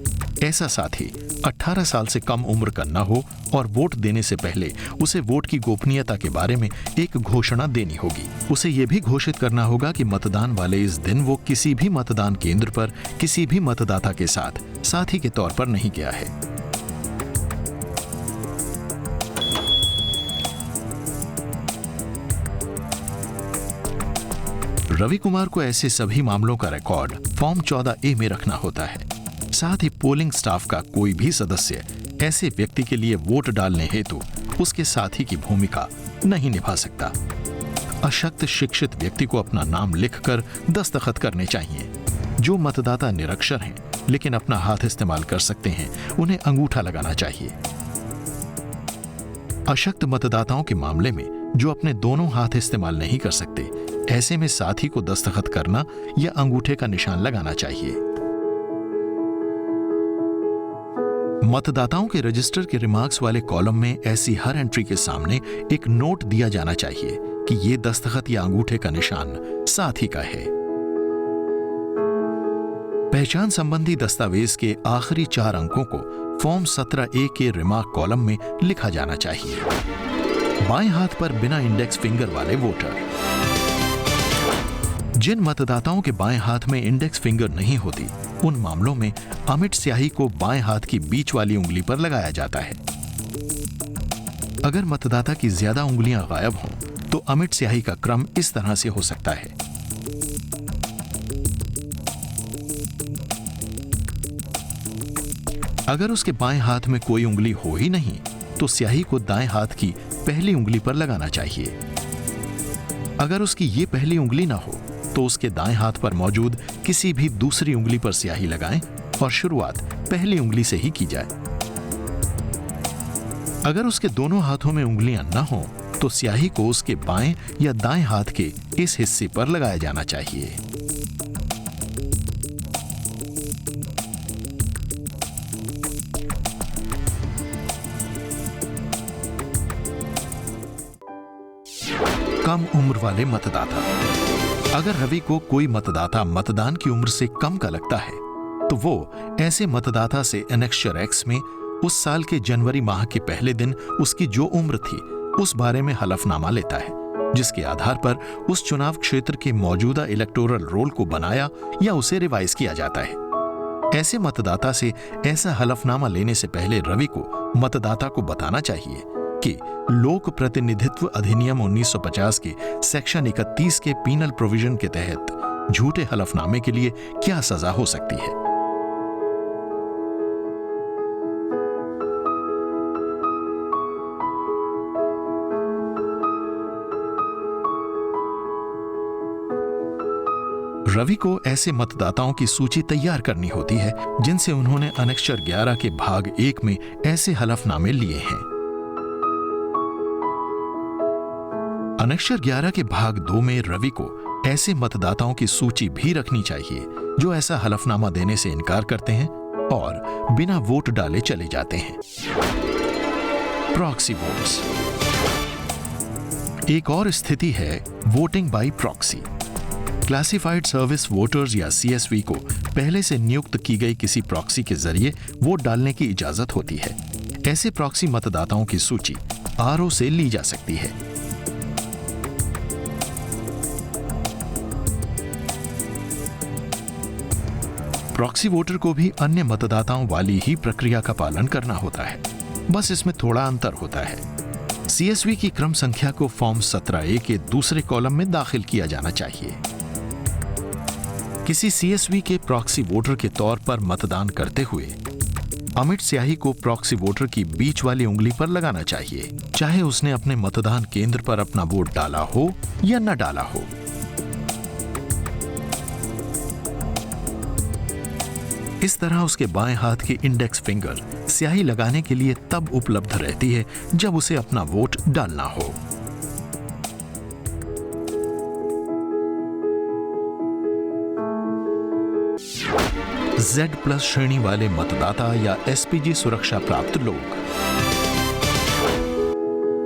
ऐसा साथी 18 साल से कम उम्र का न हो और वोट देने से पहले उसे वोट की गोपनीयता के बारे में एक घोषणा देनी होगी। उसे यह भी घोषित करना होगा कि मतदान वाले इस दिन वो किसी भी मतदान केंद्र पर किसी भी मतदाता के साथ साथी के तौर पर नहीं गया है। रवि कुमार को ऐसे सभी मामलों का रिकॉर्ड फॉर्म 14A में रखना होता है। साथ ही पोलिंग स्टाफ का कोई भी सदस्य ऐसे व्यक्ति के लिए वोट डालने हेतु उसके साथी की भूमिका नहीं निभा सकता। अशक्त शिक्षित व्यक्ति को अपना नाम लिखकर दस्तखत करने चाहिए। जो मतदाता निरक्षर हैं लेकिन अपना हाथ इस्तेमाल कर सकते हैं, उन्हें अंगूठा लगाना चाहिए। अशक्त मतदाताओं के मामले में जो अपने दोनों हाथ इस्तेमाल नहीं कर सकते, ऐसे में साथी को दस्तखत करना या अंगूठे का निशान लगाना चाहिए। मतदाताओं के रजिस्टर के रिमार्क्स वाले कॉलम में ऐसी हर एंट्री के सामने एक नोट दिया जाना चाहिए कि ये दस्तखत या अंगूठे का निशान साथी का है। पहचान संबंधी दस्तावेज के आखिरी 4 अंकों को फॉर्म 17A के रिमार्क कॉलम में लिखा जाना चाहिए। बाएं हाथ पर बिना इंडेक्स फिंगर वाले वोटर। जिन मतदाताओं के बाएं हाथ में इंडेक्स फिंगर नहीं होती, उन मामलों में अमिट स्याही को बाएं हाथ की बीच वाली उंगली पर लगाया जाता है। अगर मतदाता की ज्यादा उंगलियां गायब हों, तो अमिट स्याही का क्रम इस तरह से हो सकता है। अगर उसके बाएं हाथ में कोई उंगली हो ही नहीं, तो स्याही को दाएं हाथ की पहली उंगली पर लगाना चाहिए। अगर उसकी ये पहली उंगली ना हो, तो उसके दाएं हाथ पर मौजूद किसी भी दूसरी उंगली पर स्याही लगाएं और शुरुआत पहली उंगली से ही की जाए। अगर उसके दोनों हाथों में उंगलियां न हो, तो स्याही को उसके बाएं या दाएं हाथ के इस हिस्से पर लगाया जाना चाहिए। कम उम्र वाले मतदाता। अगर रवि को कोई मतदाता मतदान की उम्र से कम का लगता है, तो वो ऐसे मतदाता से एनेक्स्चर एक्स में उस साल के जनवरी माह के पहले दिन उसकी जो उम्र थी उस बारे में हलफनामा लेता है, जिसके आधार पर उस चुनाव क्षेत्र के मौजूदा इलेक्टोरल रोल को बनाया या उसे रिवाइज किया जाता है। ऐसे मतदाता से ऐसा हलफनामा लेने से पहले रवि को मतदाता को बताना चाहिए कि लोक प्रतिनिधित्व अधिनियम 1950 के सेक्शन 31 के पीनल प्रोविजन के तहत झूठे हलफनामे के लिए क्या सजा हो सकती है। रवि को ऐसे मतदाताओं की सूची तैयार करनी होती है जिनसे उन्होंने अनेक्स्चर 11 के भाग 1 में ऐसे हलफनामे लिए हैं। अनेक्स्चर 11 के भाग 2 में रवि को ऐसे मतदाताओं की सूची भी रखनी चाहिए जो ऐसा हलफनामा देने से इनकार करते हैं और बिना वोट डाले चले जाते हैं। Proxy votes. एक और स्थिति है voting bye proxy. Classified service voters या CSV को पहले से नियुक्त की गई किसी प्रॉक्सी के जरिए वोट डालने की इजाजत होती है। ऐसे प्रॉक्सी मतदाताओं की सूची RO से ली जा सकती है। प्रॉक्सी वोटर को भी अन्य मतदाताओं वाली ही प्रक्रिया का पालन करना होता है, बस इसमें थोड़ा अंतर होता है। CSV की क्रम संख्या को फॉर्म 17A के दूसरे कॉलम में दाखिल किया जाना चाहिए। किसी CSV के प्रॉक्सी वोटर के तौर पर मतदान करते हुए अमिट स्याही को प्रॉक्सी वोटर की बीच वाली उंगली पर लगाना चाहिए, चाहे उसने अपने मतदान केंद्र पर अपना वोट डाला हो या न डाला हो। इस तरह उसके बाएं हाथ की इंडेक्स फिंगर स्याही लगाने के लिए तब उपलब्ध रहती है जब उसे अपना वोट डालना हो। Z+ श्रेणी वाले मतदाता या SPG सुरक्षा प्राप्त लोग।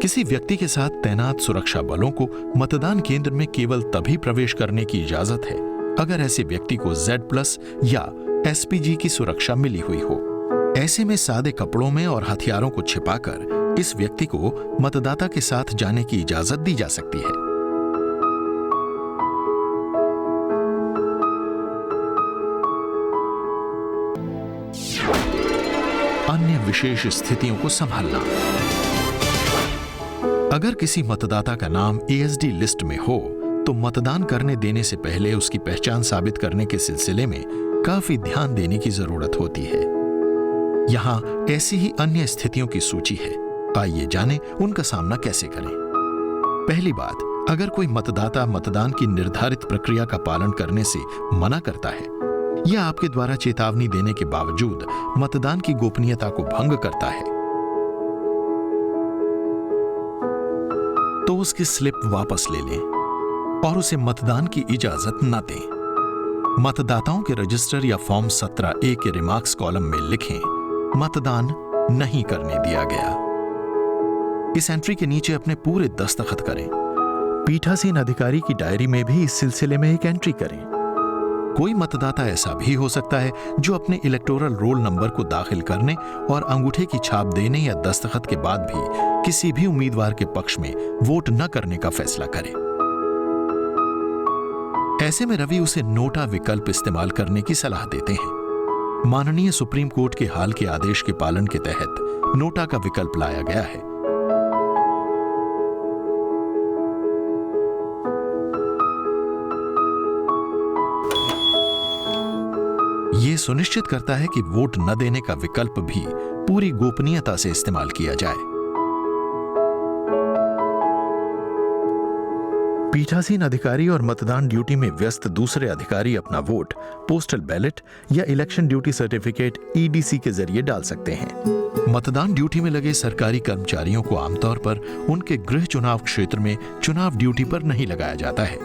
किसी व्यक्ति के साथ तैनात सुरक्षा बलों को मतदान केंद्र में केवल तभी प्रवेश करने की इजाजत है अगर ऐसे व्यक्ति को Z+ या SPG की सुरक्षा मिली हुई हो। ऐसे में सादे कपड़ों में और हथियारों को छिपाकर इस व्यक्ति को मतदाता के साथ जाने की इजाजत दी जा सकती है। अन्य विशेष स्थितियों को संभालना। अगर किसी मतदाता का नाम ASD लिस्ट में हो, तो मतदान करने देने से पहले उसकी पहचान साबित करने के सिलसिले में काफी ध्यान देने की जरूरत होती है। यहाँ ऐसी ही अन्य स्थितियों की सूची है। आइए जानें उनका सामना कैसे करें। पहली बात, अगर कोई मतदाता मतदान की निर्धारित प्रक्रिया का पालन करने से मना करता है या आपके द्वारा चेतावनी देने के बावजूद मतदान की गोपनीयता को भंग करता है, तो उसकी स्लिप वापस ले लें और उसे मतदान की इजाजत न दें। मतदाताओं के रजिस्टर या फॉर्म 17A के रिमार्क्स कॉलम में लिखें, मतदान नहीं करने दिया गया। इस एंट्री के नीचे अपने पूरे दस्तखत करें।
पीठासीन अधिकारी की डायरी में भी इस सिलसिले में एक एंट्री करें।
कोई मतदाता ऐसा भी हो सकता है जो अपने इलेक्टोरल रोल नंबर को दाखिल करने और अंगूठे की छाप देने या दस्तखत के बाद भी किसी भी उम्मीदवार के पक्ष में वोट न करने का फैसला करे। ऐसे में रवि उसे नोटा विकल्प इस्तेमाल करने की सलाह देते हैं। माननीय सुप्रीम कोर्ट के हाल के आदेश के पालन के तहत नोटा का विकल्प लाया गया है। यह सुनिश्चित करता है कि वोट न देने का विकल्प भी पूरी गोपनीयता से इस्तेमाल किया जाए।
पीठासीन अधिकारी और मतदान ड्यूटी में व्यस्त दूसरे अधिकारी अपना वोट पोस्टल बैलेट या इलेक्शन ड्यूटी सर्टिफिकेट EDC के जरिए डाल सकते हैं।
मतदान ड्यूटी में लगे सरकारी कर्मचारियों को आमतौर पर उनके गृह चुनाव क्षेत्र में चुनाव ड्यूटी पर नहीं लगाया जाता है।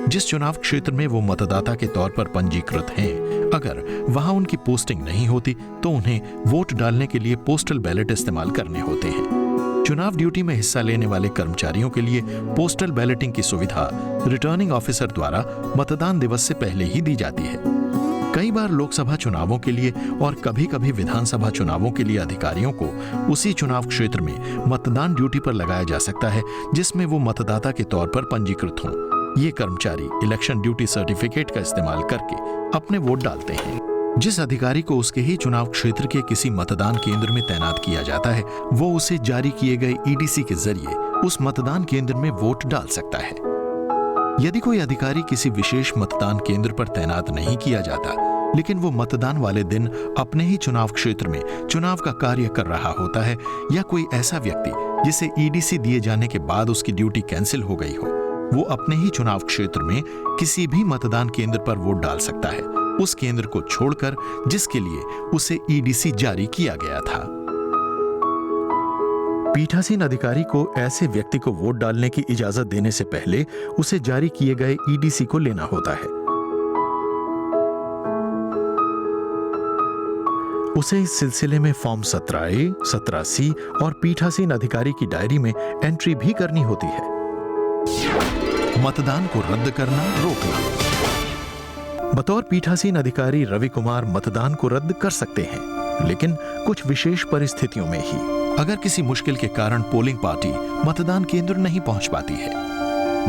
जिस चुनाव क्षेत्र में वो मतदाता के तौर पर पंजीकृत हैं, अगर वहां उनकी पोस्टिंग नहीं होती तो उन्हें वोट डालने के लिए पोस्टल बैलेट इस्तेमाल करने होते हैं। चुनाव ड्यूटी में हिस्सा लेने वाले कर्मचारियों के लिए पोस्टल बैलेटिंग की सुविधा रिटर्निंग ऑफिसर द्वारा मतदान दिवस से पहले ही दी जाती है। कई बार लोकसभा चुनावों के लिए और कभी-कभी विधानसभा चुनावों के लिए अधिकारियों को उसी चुनाव क्षेत्र में मतदान ड्यूटी पर लगाया जा सकता है जिसमें वो मतदाता के तौर पर पंजीकृत हों। ये कर्मचारी इलेक्शन ड्यूटी सर्टिफिकेट का इस्तेमाल करके अपने वोट डालते हैं। जिस अधिकारी को उसके ही चुनाव क्षेत्र के किसी मतदान केंद्र में तैनात किया जाता है, वो उसे जारी किए गए EDC के जरिए उस मतदान केंद्र में वोट डाल सकता है। यदि कोई अधिकारी किसी विशेष मतदान केंद्र पर तैनात नहीं किया जाता, लेकिन वो मतदान वाले दिन अपने ही चुनाव क्षेत्र में चुनाव का कार्य कर रहा होता है, या कोई ऐसा व्यक्ति जिसे EDC दिए जाने के बाद उसकी ड्यूटी कैंसिल हो गई हो, वो अपने ही चुनाव क्षेत्र में किसी भी मतदान केंद्र पर वोट डाल सकता है, उस केंद्र को छोड़कर जिसके लिए उसे EDC जारी किया गया था।
पीठासीन अधिकारी को ऐसे व्यक्ति को वोट डालने की इजाजत देने से पहले उसे जारी किए गए EDC को लेना होता है। उसे इस सिलसिले में फॉर्म 17A, 17C और पीठासीन अधिकारी की डायरी में एंट्री भी करनी होती है।
मतदान को रद्द करना, रोकना।
बतौर पीठासीन अधिकारी रवि कुमार मतदान को रद्द कर सकते हैं, लेकिन कुछ विशेष परिस्थितियों में ही।
अगर किसी मुश्किल के कारण पोलिंग पार्टी मतदान केंद्र नहीं पहुंच पाती है,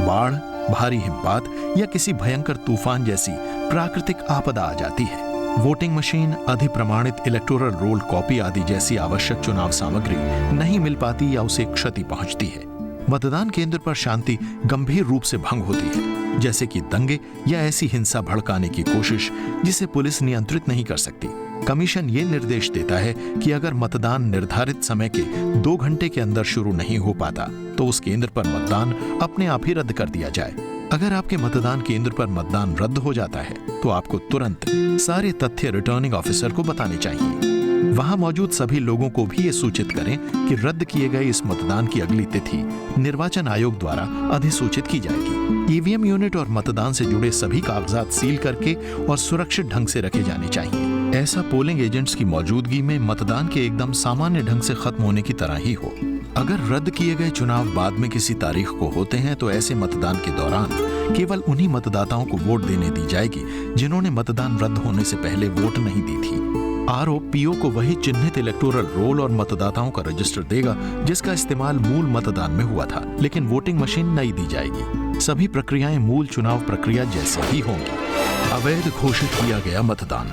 बाढ़, भारी हिमपात या किसी भयंकर तूफान जैसी प्राकृतिक आपदा आ जाती है, वोटिंग मशीन, अधिप्रमाणित इलेक्टोरल रोल कॉपी आदि जैसी आवश्यक चुनाव सामग्री नहीं मिल पाती या उसे क्षति पहुंचती है, मतदान केंद्र पर शांति गंभीर रूप से भंग होती है, जैसे कि दंगे या ऐसी हिंसा भड़काने की कोशिश जिसे पुलिस नियंत्रित नहीं कर सकती। कमीशन ये निर्देश देता है कि अगर मतदान निर्धारित समय के 2 घंटे के अंदर शुरू नहीं हो पाता तो उस केंद्र पर मतदान अपने आप ही रद्द कर दिया जाए। अगर आपके मतदान केंद्र पर मतदान रद्द हो जाता है तो आपको तुरंत सारे तथ्य रिटर्निंग ऑफिसर को बताने चाहिए। वहां मौजूद सभी लोगों को भी ये सूचित करें कि रद्द किए गए इस मतदान की अगली तिथि निर्वाचन आयोग द्वारा अधिसूचित की जाएगी। EVM यूनिट और मतदान से जुड़े सभी कागजात सील करके और सुरक्षित ढंग से रखे जाने चाहिए। ऐसा पोलिंग एजेंट्स की मौजूदगी में मतदान के एकदम सामान्य ढंग से खत्म होने की तरह ही हो। अगर रद्द किए गए चुनाव बाद में किसी तारीख को होते हैं तो ऐसे मतदान के दौरान केवल उन्हीं मतदाताओं को वोट देने दी जाएगी जिन्होंने मतदान रद्द होने से पहले वोट नहीं दी थी। RO को वही चिन्हित इलेक्टोरल रोल और मतदाताओं का रजिस्टर देगा जिसका इस्तेमाल मूल मतदान में हुआ था, लेकिन वोटिंग मशीन नई दी जाएगी। सभी प्रक्रियाएं मूल चुनाव प्रक्रिया जैसे ही होंगी। अवैध घोषित किया गया मतदान।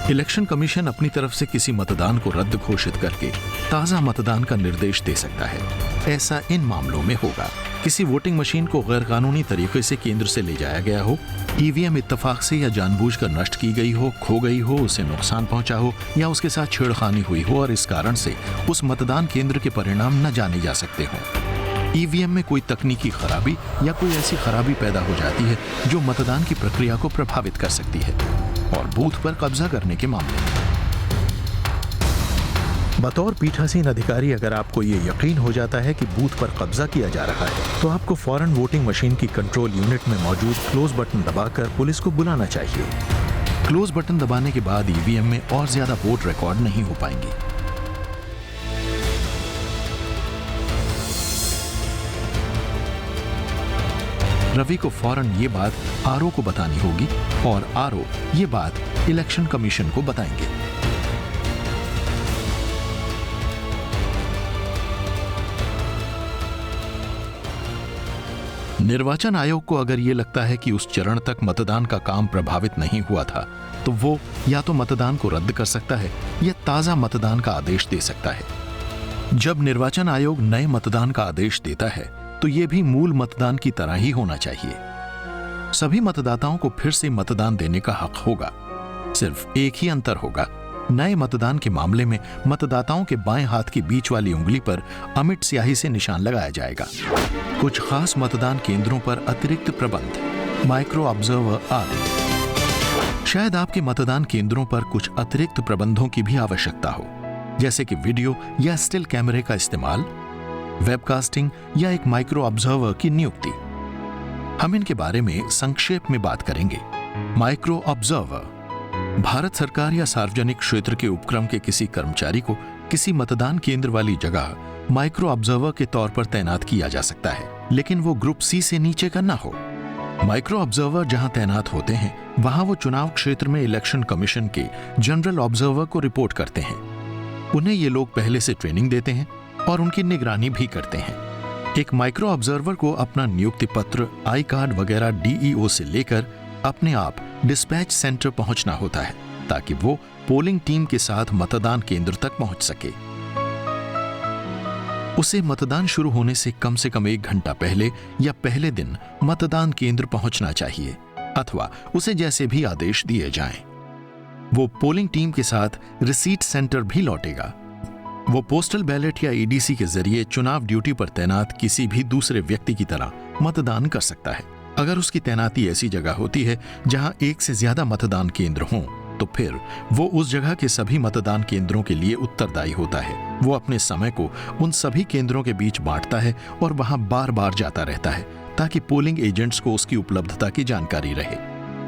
इलेक्शन कमीशन अपनी तरफ से किसी मतदान को रद्द घोषित करके ताज़ा मतदान का निर्देश दे सकता है। ऐसा इन मामलों में होगा किसी वोटिंग मशीन को गैरकानूनी तरीके से केंद्र से ले जाया गया हो, ईवीएम इत्तेफाक से या जानबूझकर नष्ट की गई हो, खो गई हो, उसे नुकसान पहुंचा हो या उसके साथ छेड़खानी हुई हो और इस कारण से उस मतदान केंद्र के परिणाम न जाने जा सकते हों। ईवीएम में कोई तकनीकी खराबी या कोई ऐसी खराबी पैदा हो जाती है जो मतदान की प्रक्रिया को प्रभावित कर सकती है। और बूथ पर कब्जा करने के मामले में
बतौर पीठासीन अधिकारी अगर आपको ये यकीन हो जाता है कि बूथ पर कब्जा किया जा रहा है तो आपको फौरन वोटिंग मशीन की कंट्रोल यूनिट में मौजूद क्लोज बटन दबाकर पुलिस को बुलाना चाहिए।
क्लोज बटन दबाने के बाद ईवीएम में और ज्यादा वोट रिकॉर्ड नहीं हो पाएंगे। रवि को फौरन ये बात आरओ को बतानी होगी और आरओ ये बात इलेक्शन कमीशन को बताएंगे। निर्वाचन आयोग को अगर ये लगता है कि उस चरण तक मतदान का काम प्रभावित नहीं हुआ था तो वो या तो मतदान को रद्द कर सकता है या ताजा मतदान का आदेश दे सकता है। जब निर्वाचन आयोग नए मतदान का आदेश देता है तो ये भी मूल मतदान की तरह ही होना चाहिए। सभी मतदाताओं को फिर से मतदान देने का हक होगा। सिर्फ एक ही अंतर होगा, नए मतदान के मामले में मतदाताओं के बाएं हाथ की बीच वाली उंगली पर अमिट स्याही से निशान लगाया जाएगा। कुछ खास मतदान केंद्रों पर अतिरिक्त प्रबंध, माइक्रो ऑब्जर्वर आदि। शायद आपके मतदान केंद्रों पर कुछ अतिरिक्त प्रबंधों की भी आवश्यकता हो, जैसे कि वीडियो या स्टिल कैमरे का इस्तेमाल, वेबकास्टिंग या एक माइक्रो ऑब्जर्वर की नियुक्ति। हम इनके बारे में संक्षेप में बात करेंगे। माइक्रो ऑब्जर्वर भारत सरकार या सार्वजनिक क्षेत्र के उपक्रम के किसी कर्मचारी को किसी मतदान केंद्र वाली जगह माइक्रो ऑब्जर्वर के तौर पर तैनात किया जा सकता है, लेकिन वो ग्रुप सी से नीचे का ना हो। माइक्रो ऑब्जर्वर जहां तैनात होते हैं वहां वो चुनाव क्षेत्र में इलेक्शन कमीशन के जनरल ऑब्जर्वर को रिपोर्ट करते हैं। उन्हें ये लोग पहले से ट्रेनिंग देते हैं और उनकी निगरानी भी करते हैं। एक माइक्रो ऑब्जर्वर को अपना नियुक्ति पत्र, आई कार्ड वगैरह डीईओ से लेकर अपने आप डिस्पैच सेंटर पहुंचना होता है ताकि वो पोलिंग टीम के साथ मतदान केंद्र तक पहुंच सके। उसे मतदान शुरू होने से कम 1 घंटा पहले या पहले दिन मतदान केंद्र पहुंचना चाहिए, अथवा उसे जैसे भी आदेश दिए जाएं। वो पोलिंग टीम के साथ रिसीट सेंटर भी लौटेगा। वो पोस्टल बैलेट या ईडीसी के जरिए चुनाव ड्यूटी पर तैनात किसी भी दूसरे व्यक्ति की तरह मतदान कर सकता है। अगर उसकी तैनाती ऐसी जगह होती है जहां एक से ज्यादा मतदान केंद्र हों, तो फिर वो उस जगह के सभी मतदान केंद्रों के लिए उत्तरदायी होता है। वो अपने समय को उन सभी केंद्रों के बीच बांटता है और वहां बार बार जाता रहता है ताकि पोलिंग एजेंट्स को उसकी उपलब्धता की जानकारी रहे।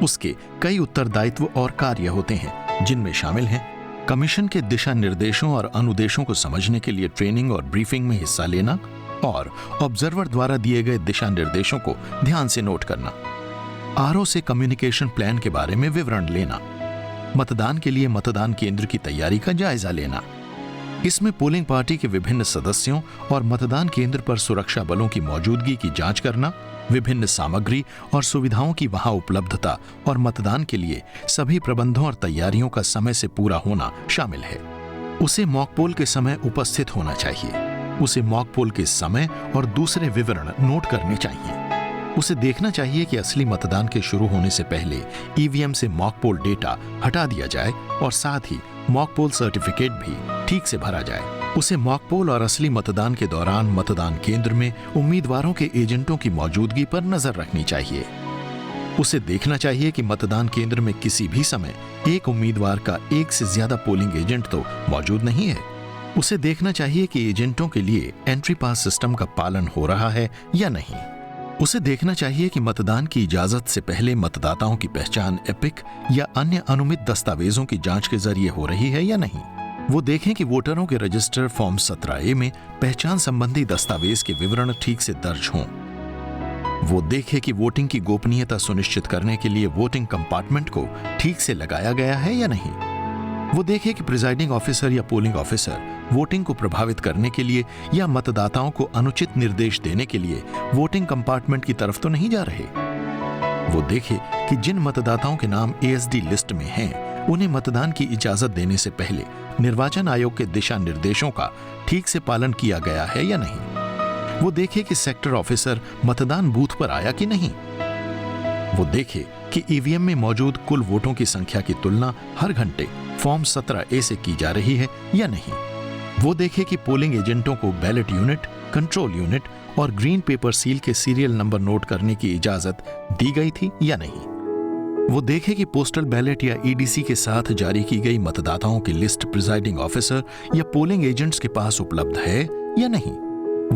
उसके कई उत्तरदायित्व और कार्य होते हैं, जिनमें शामिल हैं कमीशन के दिशा निर्देशों और अनुदेशों को समझने के लिए ट्रेनिंग और ब्रीफिंग में हिस्सा लेना और ऑब्जर्वर द्वारा दिए गए दिशा निर्देशों को ध्यान से नोट करना, आरओ से कम्युनिकेशन प्लान के बारे में विवरण लेना, मतदान के लिए मतदान केंद्र की तैयारी का जायजा लेना। इसमें पोलिंग पार्टी के विभिन्न सदस्यों और मतदान केंद्र पर सुरक्षा बलों की मौजूदगी की जांच करना, विभिन्न सामग्री और सुविधाओं की वहां उपलब्धता और मतदान के लिए सभी प्रबंधों और तैयारियों का समय से पूरा होना शामिल है। उसे मॉक पोल के समय उपस्थित होना चाहिए। उसे मॉक पोल के समय और दूसरे विवरण नोट करने चाहिए। उसे देखना चाहिए कि असली मतदान के शुरू होने से पहले ईवीएम से मॉक पोल डेटा हटा दिया जाए और साथ ही मॉक पोल सर्टिफिकेट भी ठीक से भरा जाए। उसे मॉक पोल और असली मतदान के दौरान मतदान केंद्र में उम्मीदवारों के एजेंटों की मौजूदगी पर नजर रखनी चाहिए। उसे देखना चाहिए कि मतदान केंद्र में किसी भी समय एक उम्मीदवार का एक से ज्यादा पोलिंग एजेंट तो मौजूद नहीं है। उसे देखना चाहिए कि एजेंटों के लिए एंट्री पास सिस्टम का पालन हो रहा है या नहीं। उसे देखना चाहिए कि मतदान की इजाजत से पहले मतदाताओं की पहचान एपिक या अन्य अनुमित दस्तावेजों की जांच के जरिए हो रही है या नहीं। वो देखें कि वोटरों के रजिस्टर फॉर्म 17A में पहचान संबंधी दस्तावेज के विवरण ठीक से दर्ज हों। वो देखे कि वोटिंग की गोपनीयता सुनिश्चित करने के लिए वोटिंग कंपार्टमेंट को ठीक से लगाया गया है या नहीं। वो देखे कि प्रिजाइडिंग ऑफिसर या पोलिंग ऑफिसर वोटिंग को प्रभावित करने के लिए या मतदाताओं को अनुचित निर्देश देने के लिए वोटिंग कंपार्टमेंट की तरफ तो नहीं जा रहे। वो देखे कि जिन मतदाताओं के नाम एएसडी लिस्ट में हैं, उन्हें मतदान की इजाजत देने से पहले निर्वाचन आयोग के दिशा निर्देशों का ठीक से पालन किया गया है या नहीं। वो देखे कि सेक्टर ऑफिसर मतदान बूथ पर आया कि नहीं। वो देखे कि ईवीएम में मौजूद कुल वोटों की संख्या की तुलना हर घंटे फॉर्म 17A से की जा रही है या नहीं। वो देखे कि पोलिंग एजेंटों को बैलेट यूनिट, कंट्रोल यूनिट और ग्रीन पेपर सील के सीरियल नंबर नोट करने की इजाजत दी गई थी या नहीं। वो देखे कि पोस्टल बैलेट या ईडीसी के साथ जारी की गई मतदाताओं की लिस्ट प्रिजाइडिंग ऑफिसर या पोलिंग एजेंट्स के पास उपलब्ध है या नहीं।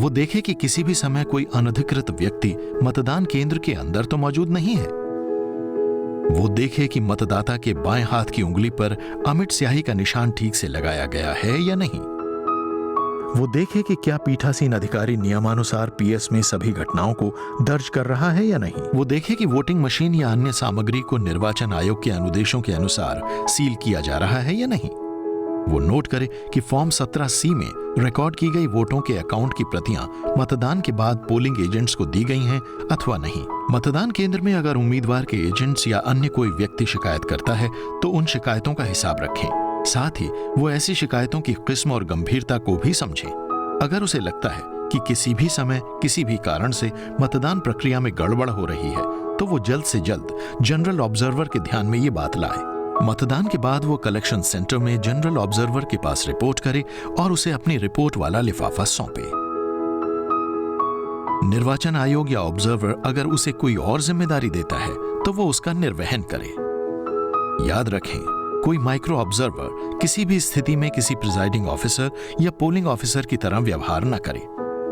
वो देखे कि किसी भी समय कोई अनधिकृत व्यक्ति मतदान केंद्र के अंदर तो मौजूद नहीं है। वो देखे कि मतदाता के बाएं हाथ की उंगली पर अमिट स्याही का निशान ठीक से लगाया गया है या नहीं।
वो देखे कि क्या पीठासीन अधिकारी नियमानुसार पीएस में सभी घटनाओं को दर्ज कर रहा है या नहीं।
वो देखे कि वोटिंग मशीन या अन्य सामग्री को निर्वाचन आयोग के अनुदेशों के अनुसार सील किया जा रहा है या नहीं। वो नोट करे कि फॉर्म 17C में रिकॉर्ड की गई वोटों के अकाउंट की प्रतियां मतदान के बाद पोलिंग एजेंट्स को दी गई हैं अथवा नहीं। मतदान केंद्र में अगर उम्मीदवार के एजेंट्स या अन्य कोई व्यक्ति शिकायत करता है तो उन शिकायतों का हिसाब रखें। साथ ही वो ऐसी शिकायतों की किस्म और गंभीरता को भी समझें। अगर उसे लगता है कि किसी भी समय किसी भी कारण से मतदान प्रक्रिया में गड़बड़ हो रही है तो वो जल्द से जल्द जनरल ऑब्जर्वर के ध्यान में ये बात लाए। मतदान के बाद वो कलेक्शन सेंटर में जनरल ऑब्जर्वर के पास रिपोर्ट करे और उसे अपनी रिपोर्ट वाला लिफाफा सौंपे। निर्वाचन आयोग या ऑब्जर्वर अगर उसे कोई और जिम्मेदारी देता है तो वो उसका निर्वहन करे। याद रखें, कोई माइक्रो ऑब्जर्वर किसी भी स्थिति में किसी प्रिजाइडिंग ऑफिसर या पोलिंग ऑफिसर की तरह व्यवहार न करे।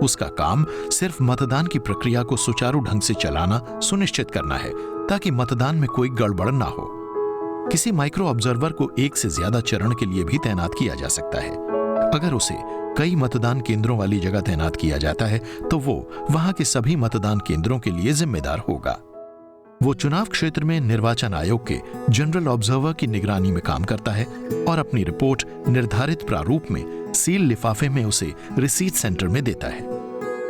उसका काम सिर्फ मतदान की प्रक्रिया को सुचारू ढंग से चलाना सुनिश्चित करना है ताकि मतदान में कोई गड़बड़ ना हो। किसी माइक्रो ऑब्जर्वर को एक से ज्यादा चरण के लिए भी तैनात किया जा सकता है। अगर उसे कई मतदान केंद्रों वाली जगह तैनात किया जाता है तो वो वहां के सभी मतदान केंद्रों के लिए जिम्मेदार होगा। वो चुनाव क्षेत्र में निर्वाचन आयोग के जनरल ऑब्जर्वर की निगरानी में काम करता है और अपनी रिपोर्ट निर्धारित प्रारूप में सील लिफाफे में उसे रिसीट सेंटर में देता है।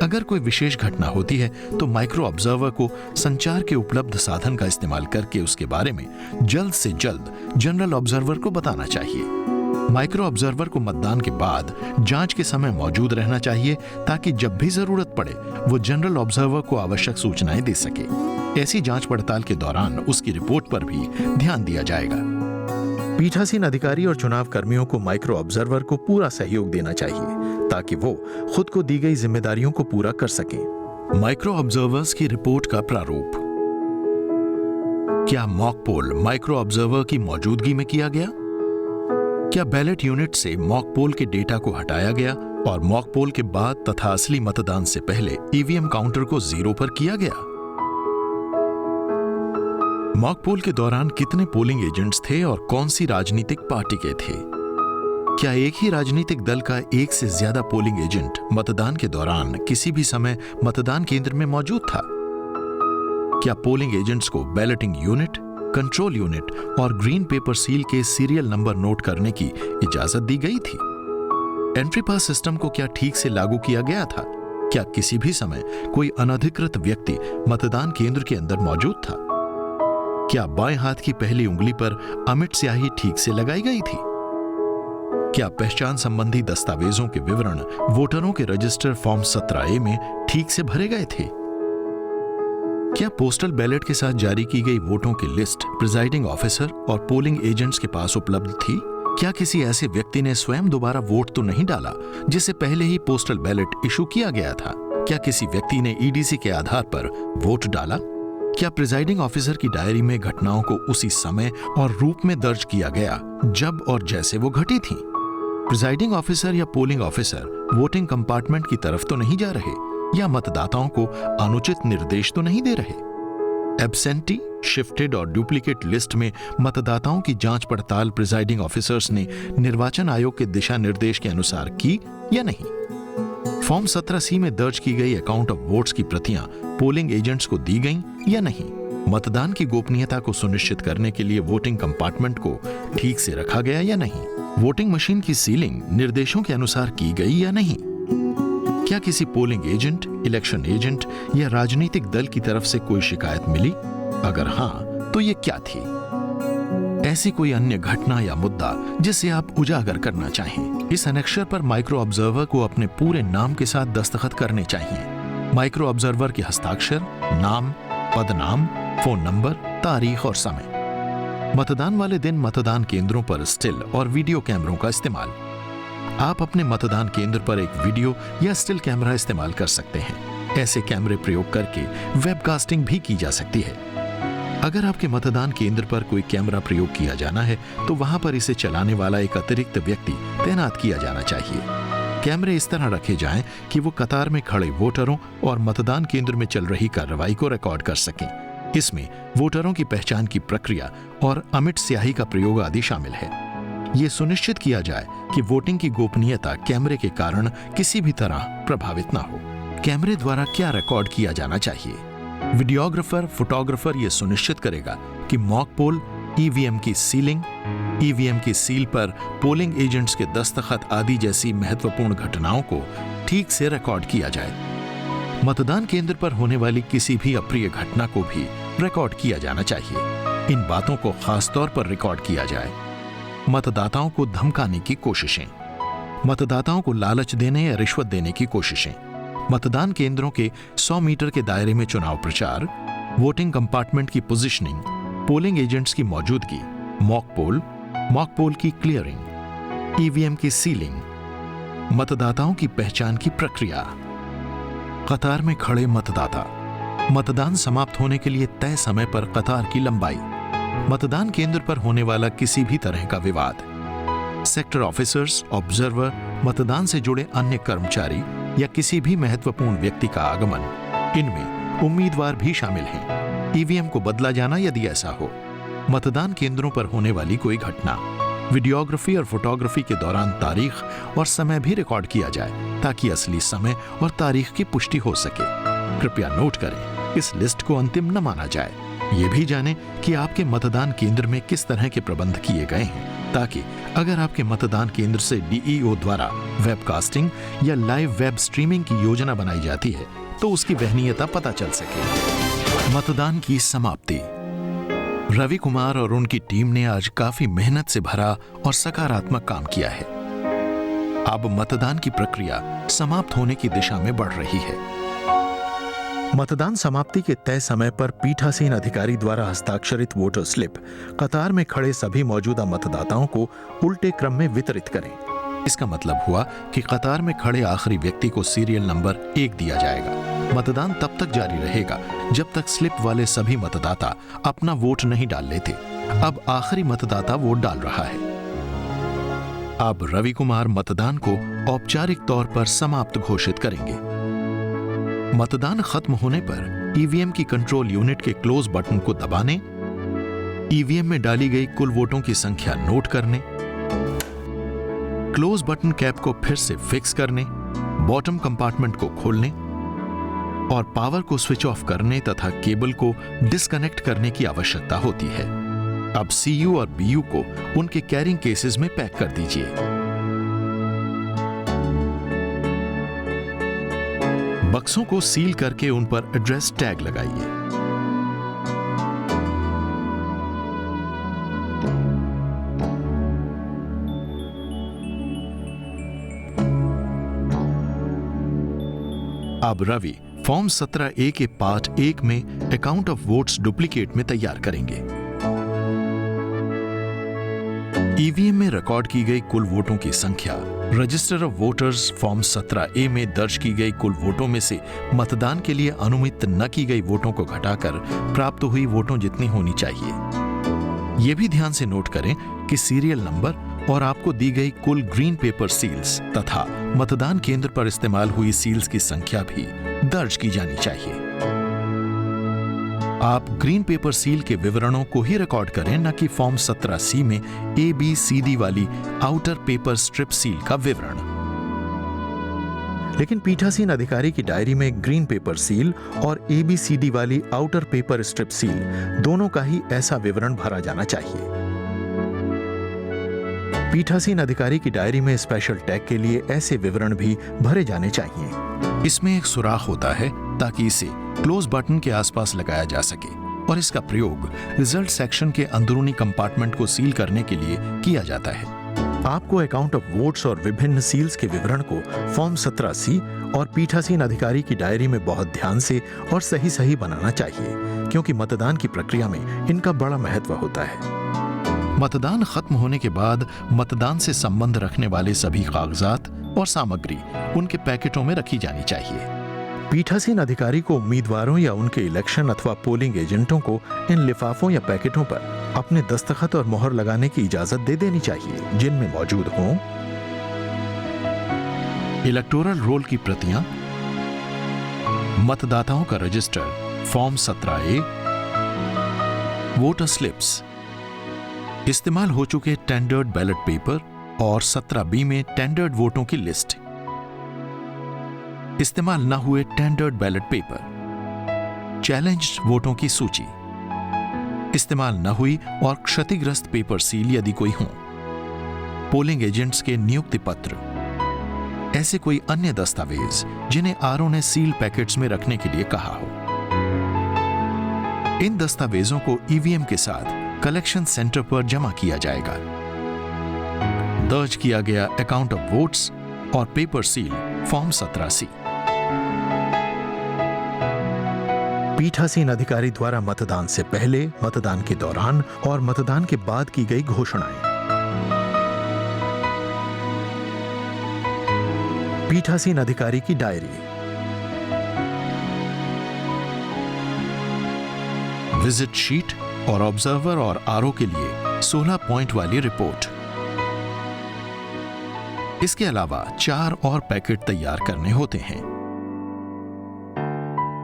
अगर कोई विशेष घटना होती है तो माइक्रो ऑब्जर्वर को संचार के उपलब्ध साधन का इस्तेमाल करके उसके बारे में जल्द से जल्द जनरल ऑब्जर्वर को बताना चाहिए। माइक्रो ऑब्जर्वर को मतदान के बाद जांच के समय मौजूद रहना चाहिए ताकि जब भी जरूरत पड़े वो जनरल ऑब्जर्वर को आवश्यक सूचनाएं दे सके। ऐसी जांच पड़ताल के दौरान उसकी रिपोर्ट पर भी ध्यान दिया जाएगा।
पीठासीन अधिकारी और चुनाव कर्मियों को माइक्रो ऑब्जर्वर को पूरा सहयोग देना चाहिए ताकि वो खुद को दी गई जिम्मेदारियों को पूरा कर सकें।
माइक्रो ऑब्जर्वर्स की रिपोर्ट का प्रारूप। क्या मॉक पोल माइक्रो ऑब्जर्वर की मौजूदगी में किया गया? क्या बैलेट यूनिट से मॉक पोल के डेटा को हटाया गया और मॉक पोल के बाद तथा असली मतदान से पहले ईवीएम काउंटर को 0 पर किया गया? मॉक पोल के दौरान कितने पोलिंग एजेंट्स थे और कौन सी राजनीतिक पार्टी के थे? क्या एक ही राजनीतिक दल का एक से ज्यादा पोलिंग एजेंट मतदान के दौरान किसी भी समय मतदान केंद्र में मौजूद था? क्या पोलिंग एजेंट्स को बैलेटिंग यूनिट, कंट्रोल यूनिट और ग्रीन पेपर सील के सीरियल नंबर नोट करने की इजाजत दी गई थी? एंट्री पास सिस्टम को क्या ठीक से लागू किया गया था? क्या किसी भी समय कोई अनधिकृत व्यक्ति मतदान केंद्र के अंदर मौजूद था? क्या बाएं हाथ की पहली उंगली पर अमिट स्याही ठीक से लगाई गई थी? क्या पहचान संबंधी दस्तावेजों के विवरण वोटरों के रजिस्टर फॉर्म 17A में ठीक से भरे गए थे? क्या पोस्टल बैलेट के साथ जारी की गई वोटों की लिस्ट प्रिजाइडिंग ऑफिसर और पोलिंग एजेंट्स के पास उपलब्ध थी? क्या किसी ऐसे व्यक्ति ने स्वयं दोबारा वोट तो नहीं डाला जिसे पहले ही पोस्टल बैलेट इशू किया गया था? क्या किसी व्यक्ति ने ईडीसी के आधार पर वोट डाला? क्या प्रिजाइडिंग ऑफिसर की डायरी में घटनाओं को उसी समय और रूप में दर्ज किया गया जब और जैसे वो घटी थी? प्रिजाइडिंग ऑफिसर या पोलिंग ऑफिसर वोटिंग कंपार्टमेंट की तरफ तो नहीं जा रहे या मतदाताओं को अनुचित निर्देश तो नहीं दे रहे? एब्सेंटी, शिफ्टेड और डुप्लीकेट लिस्ट में मतदाताओं की जांच पड़ताल प्रिजाइडिंग ऑफिसर्स ने निर्वाचन आयोग के दिशा निर्देश के अनुसार की या नहीं? फॉर्म 17C में दर्ज की गई अकाउंट ऑफ वोट्स की प्रतियां पोलिंग एजेंट्स को दी गईं या नहीं? मतदान की गोपनीयता को सुनिश्चित करने के लिए वोटिंग कंपार्टमेंट को ठीक से रखा गया या नहीं? वोटिंग मशीन की सीलिंग निर्देशों के अनुसार की गई या नहीं? क्या किसी पोलिंग एजेंट, इलेक्शन एजेंट या राजनीतिक दल की तरफ से कोई शिकायत मिली? अगर हां, तो ये क्या थी? ऐसी कोई अन्य घटना या मुद्दा जिसे आप उजागर करना चाहें। इस एनेक्शर पर माइक्रो ऑब्जर्वर को अपने पूरे नाम के साथ दस्तखत करने चाहिए। माइक्रो ऑब्जर्वर के हस्ताक्षर, नाम, पदनाम, फोन नंबर, तारीख और समय। मतदान वाले दिन मतदान केंद्रों पर स्टिल और वीडियो कैमरों का इस्तेमाल। आप अपने मतदान केंद्र पर एक वीडियो या स्टिल कैमरा इस्तेमाल कर सकते हैं। ऐसे कैमरे प्रयोग करके वेबकास्टिंग भी की जा सकती है। अगर आपके मतदान केंद्र पर कोई कैमरा प्रयोग किया जाना है तो वहां पर इसे चलाने वाला एक अतिरिक्त व्यक्ति तैनात किया जाना चाहिए। कैमरे इस तरह रखे जाएं कि वो कतार में खड़े वोटरों और मतदान केंद्र में चल रही कार्रवाई को रिकॉर्ड कर सकें। इसमें वोटरों की पहचान की प्रक्रिया और अमिट स्याही का प्रयोग आदि शामिल है। ये सुनिश्चित किया जाए कि वोटिंग की गोपनीयता कैमरे के कारण किसी भी तरह प्रभावित न हो। कैमरे द्वारा क्या रिकॉर्ड किया जाना चाहिए? वीडियोग्राफर, फोटोग्राफर यह सुनिश्चित करेगा कि मॉक पोल, ईवीएम की सीलिंग, ईवीएम की सील पर पोलिंग एजेंट्स के दस्तखत आदि जैसी महत्वपूर्ण घटनाओं को ठीक से रिकॉर्ड किया जाए। मतदान केंद्र पर होने वाली किसी भी अप्रिय घटना को भी रिकॉर्ड किया जाना चाहिए। इन बातों को खास तौर पर रिकॉर्ड किया जाए। मतदाताओं को धमकाने की कोशिशें, मतदाताओं को लालच देने या रिश्वत देने की कोशिशें, मतदान केंद्रों के 100 मीटर के दायरे में चुनाव प्रचार, वोटिंग कंपार्टमेंट की पोजीशनिंग, पोलिंग एजेंट्स की मौजूदगी, मॉक पोल की क्लियरिंग, ईवीएम की सीलिंग, मतदाताओं की पहचान की प्रक्रिया, कतार में खड़े मतदाता, मतदान समाप्त होने के लिए तय समय पर कतार की लंबाई, मतदान केंद्र पर होने वाला किसी भी तरह का विवाद, सेक्टर ऑफिसर्स, ऑब्जर्वर, मतदान से जुड़े अन्य कर्मचारी या किसी भी महत्वपूर्ण व्यक्ति का आगमन। इनमें उम्मीदवार भी शामिल हैं। ईवीएम को बदला जाना यदि ऐसा हो। मतदान केंद्रों पर होने वाली कोई घटना। वीडियोग्राफी और फोटोग्राफी के दौरान तारीख और समय भी रिकॉर्ड किया जाए ताकि असली समय और तारीख की पुष्टि हो सके। कृपया नोट करें, इस लिस्ट को अंतिम न माना जाए। ये भी जानें कि आपके मतदान केंद्र में किस तरह के प्रबंध किए गए हैं ताकि अगर आपके मतदान केंद्र से डीईओ द्वारा वेबकास्टिंग या लाइव वेब स्ट्रीमिंग की योजना बनाई जाती है तो उसकी वहनीयता पता चल सके। मतदान की समाप्ति। रवि कुमार और उनकी टीम ने आज काफी मेहनत से भरा और सकारात्मक काम किया है। अब मतदान की प्रक्रिया समाप्त होने की दिशा में बढ़ रही है।
मतदान समाप्ति के तय समय पर पीठासीन अधिकारी द्वारा हस्ताक्षरित वोटर स्लिप कतार में खड़े सभी मौजूदा मतदाताओं को उल्टे क्रम में वितरित करें।
इसका मतलब हुआ कि कतार में खड़े आखिरी व्यक्ति को सीरियल नंबर 1 दिया जाएगा। मतदान तब तक जारी रहेगा जब तक स्लिप वाले सभी मतदाता अपना वोट नहीं डाल लेते। अब आखिरी मतदाता वोट डाल रहा है। अब रवि कुमार मतदान को औपचारिक तौर पर समाप्त घोषित करेंगे। मतदान खत्म होने पर ईवीएम की कंट्रोल यूनिट के क्लोज बटन को दबाने, ईवीएम में डाली गई कुल वोटों की संख्या नोट करने, क्लोज बटन कैप को फिर से फिक्स करने, बॉटम कंपार्टमेंट को खोलने और पावर को स्विच ऑफ करने तथा केबल को डिस्कनेक्ट करने की आवश्यकता होती है। अब सीयू और बीयू को उनके कैरिंग केसेस में पैक कर दीजिए। बक्सों को सील करके उन पर एड्रेस टैग लगाइए। अब रवि फॉर्म 17A के पार्ट 1 में अकाउंट ऑफ वोट्स डुप्लीकेट में तैयार करेंगे। ईवीएम में रिकॉर्ड की गई कुल वोटों की संख्या register of voters form 17A में दर्ज की गई कुल वोटों में से मतदान के लिए अनुमित न की गई वोटों को घटाकर प्राप्त हुई वोटों जितनी होनी चाहिए। यह भी ध्यान से नोट करें कि सीरियल नंबर और आपको दी गई कुल ग्रीन पेपर सील्स तथा मतदान केंद्र पर इस्तेमाल हुई सील्स की संख्या भी दर्ज की जानी चाहिए। आप ग्रीन पेपर सील के विवरणों को ही रिकॉर्ड करें, न कि फॉर्म 17C में ABCD वाली आउटर पेपर स्ट्रिप सील का विवरण।
लेकिन पीठासीन अधिकारी की डायरी में ग्रीन पेपर सील और ABCD वाली आउटर पेपर स्ट्रिप सील दोनों का ही ऐसा विवरण भरा जाना चाहिए। पीठासीन अधिकारी की डायरी में स्पेशल टैग के लिए ऐसे विवरण भी भरे जाने चाहिए।
इसमें एक सुराख होता है ताकि इसे क्लोज बटन के आसपास लगाया जा सके। और इसका प्रयोग रिजल्ट सेक्शन के अंदरूनी कंपार्टमेंट को सील करने के लिए किया जाता है।
आपको अकाउंट ऑफ वोट्स और विभिन्न सील्स के विवरण को फॉर्म 17C और पीठासीन अधिकारी की डायरी में बहुत ध्यान से और सही बनाना चाहिए, क्योंकि मतदान की प्रक्रिया में इनका बड़ा महत्व होता है।
मतदान खत्म होने के बाद मतदान से संबंध रखने वाले सभी कागजात और सामग्री उनके पैकेटों में रखी जानी चाहिए।
पीठासीन अधिकारी को उम्मीदवारों या उनके इलेक्शन अथवा पोलिंग एजेंटों को इन लिफाफों या पैकेटों पर अपने दस्तखत और मोहर लगाने की इजाजत दे देनी चाहिए, जिनमें मौजूद हों
इलेक्टोरल रोल की प्रतियां, मतदाताओं का register form 17A, voter slips, इस्तेमाल हो चुके टेंडर्ड बैलेट पेपर और 17B में टेंडर्ड वोटों की लिस्ट, इस्तेमाल न हुए टेंडर्ड बैलेट पेपर, चैलेंज्ड वोटों की सूची, इस्तेमाल न हुई और क्षतिग्रस्त पेपर सील यदि कोई हों, पोलिंग एजेंट्स के नियुक्ति पत्र, ऐसे कोई अन्य दस्तावेज जिन्हें आरओ ने सील पैकेट्स में रखने के लिए कहा हो। इन दस्तावेजों को ईवीएम के साथ कलेक्शन सेंटर पर जमा किया जाएगा। दर्ज किया गया अकाउंट ऑफ वोट्स और पेपर सील फॉर्म 17C।
पीठासीन अधिकारी द्वारा मतदान से पहले, मतदान के दौरान और मतदान के बाद की गई घोषणाएं। पीठासीन अधिकारी की डायरी,
विजिट शीट और ऑब्जर्वर और आरओ के लिए 16 पॉइंट वाली रिपोर्ट। इसके अलावा 4 और पैकेट तैयार करने होते हैं।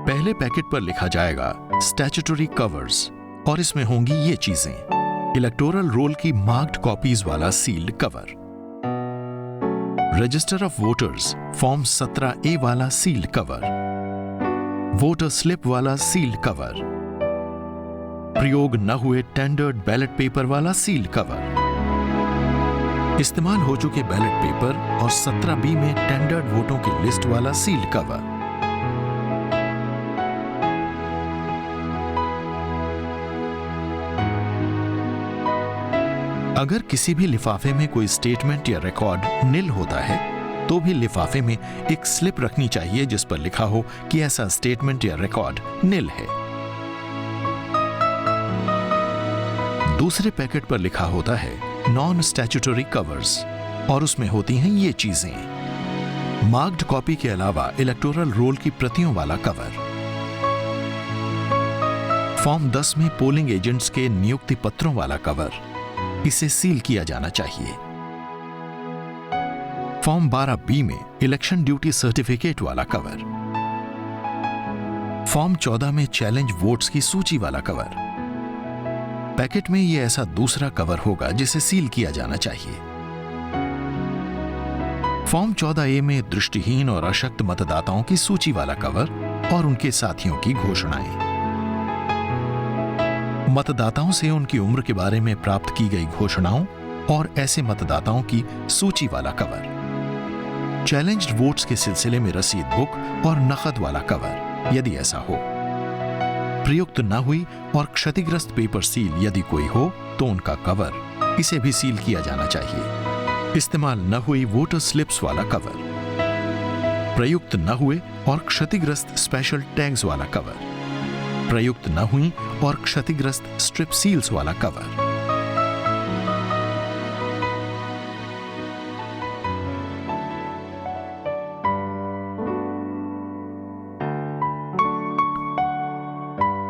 पहले पैकेट पर लिखा जाएगा स्टैट्यूटरी कवर्स और इसमें होंगी ये चीजें: इलेक्टोरल रोल की मार्क्ड कॉपीज वाला sealed cover, register of voters form 17A वाला सील्ड कवर, वोटर स्लिप वाला सील्ड कवर, प्रयोग न हुए टेंडर्ड बैलेट पेपर वाला सील्ड कवर, इस्तेमाल हो चुके बैलेट पेपर और 17B में टेंडर्ड वोटों की लिस्ट वाला सील्ड कवर। अगर किसी भी लिफाफे में कोई स्टेटमेंट या रिकॉर्ड निल होता है तो भी लिफाफे में एक स्लिप रखनी चाहिए जिस पर लिखा हो कि ऐसा स्टेटमेंट या रिकॉर्ड निल है। दूसरे पैकेट पर लिखा होता है नॉन स्टैट्यूटरी कवर्स और उसमें होती हैं ये चीजें: मार्क्ड कॉपी के अलावा इलेक्टोरल रोल की प्रतियों वाला कवर, फॉर्म 10 में पोलिंग एजेंट्स के नियुक्ति पत्रों वाला कवर, इसे सील किया जाना चाहिए। फॉर्म 12B में इलेक्शन ड्यूटी सर्टिफिकेट वाला कवर, फॉर्म 14 में चैलेंज वोट्स की सूची वाला कवर। पैकेट में यह ऐसा दूसरा कवर होगा जिसे सील किया जाना चाहिए। फॉर्म 14A में दृष्टिहीन और अशक्त मतदाताओं की सूची वाला कवर और उनके साथियों की घोषणाएं, मतदाताओं से उनकी उम्र के बारे में प्राप्त की गई घोषणाओं और ऐसे मतदाताओं की सूची वाला कवर, चैलेंज्ड वोट्स के सिलसिले में रसीद बुक और नकद वाला कवर यदि ऐसा हो, प्रयुक्त न हुई और क्षतिग्रस्त पेपर सील यदि कोई हो तो उनका कवर, इसे भी सील किया जाना चाहिए। इस्तेमाल न हुई वोटर स्लिप्स वाला कवर, प्रयुक्त न हुए और क्षतिग्रस्त स्पेशल टैग्स वाला कवर, प्रयुक्त न हुई और क्षतिग्रस्त स्ट्रिप सील्स वाला कवर।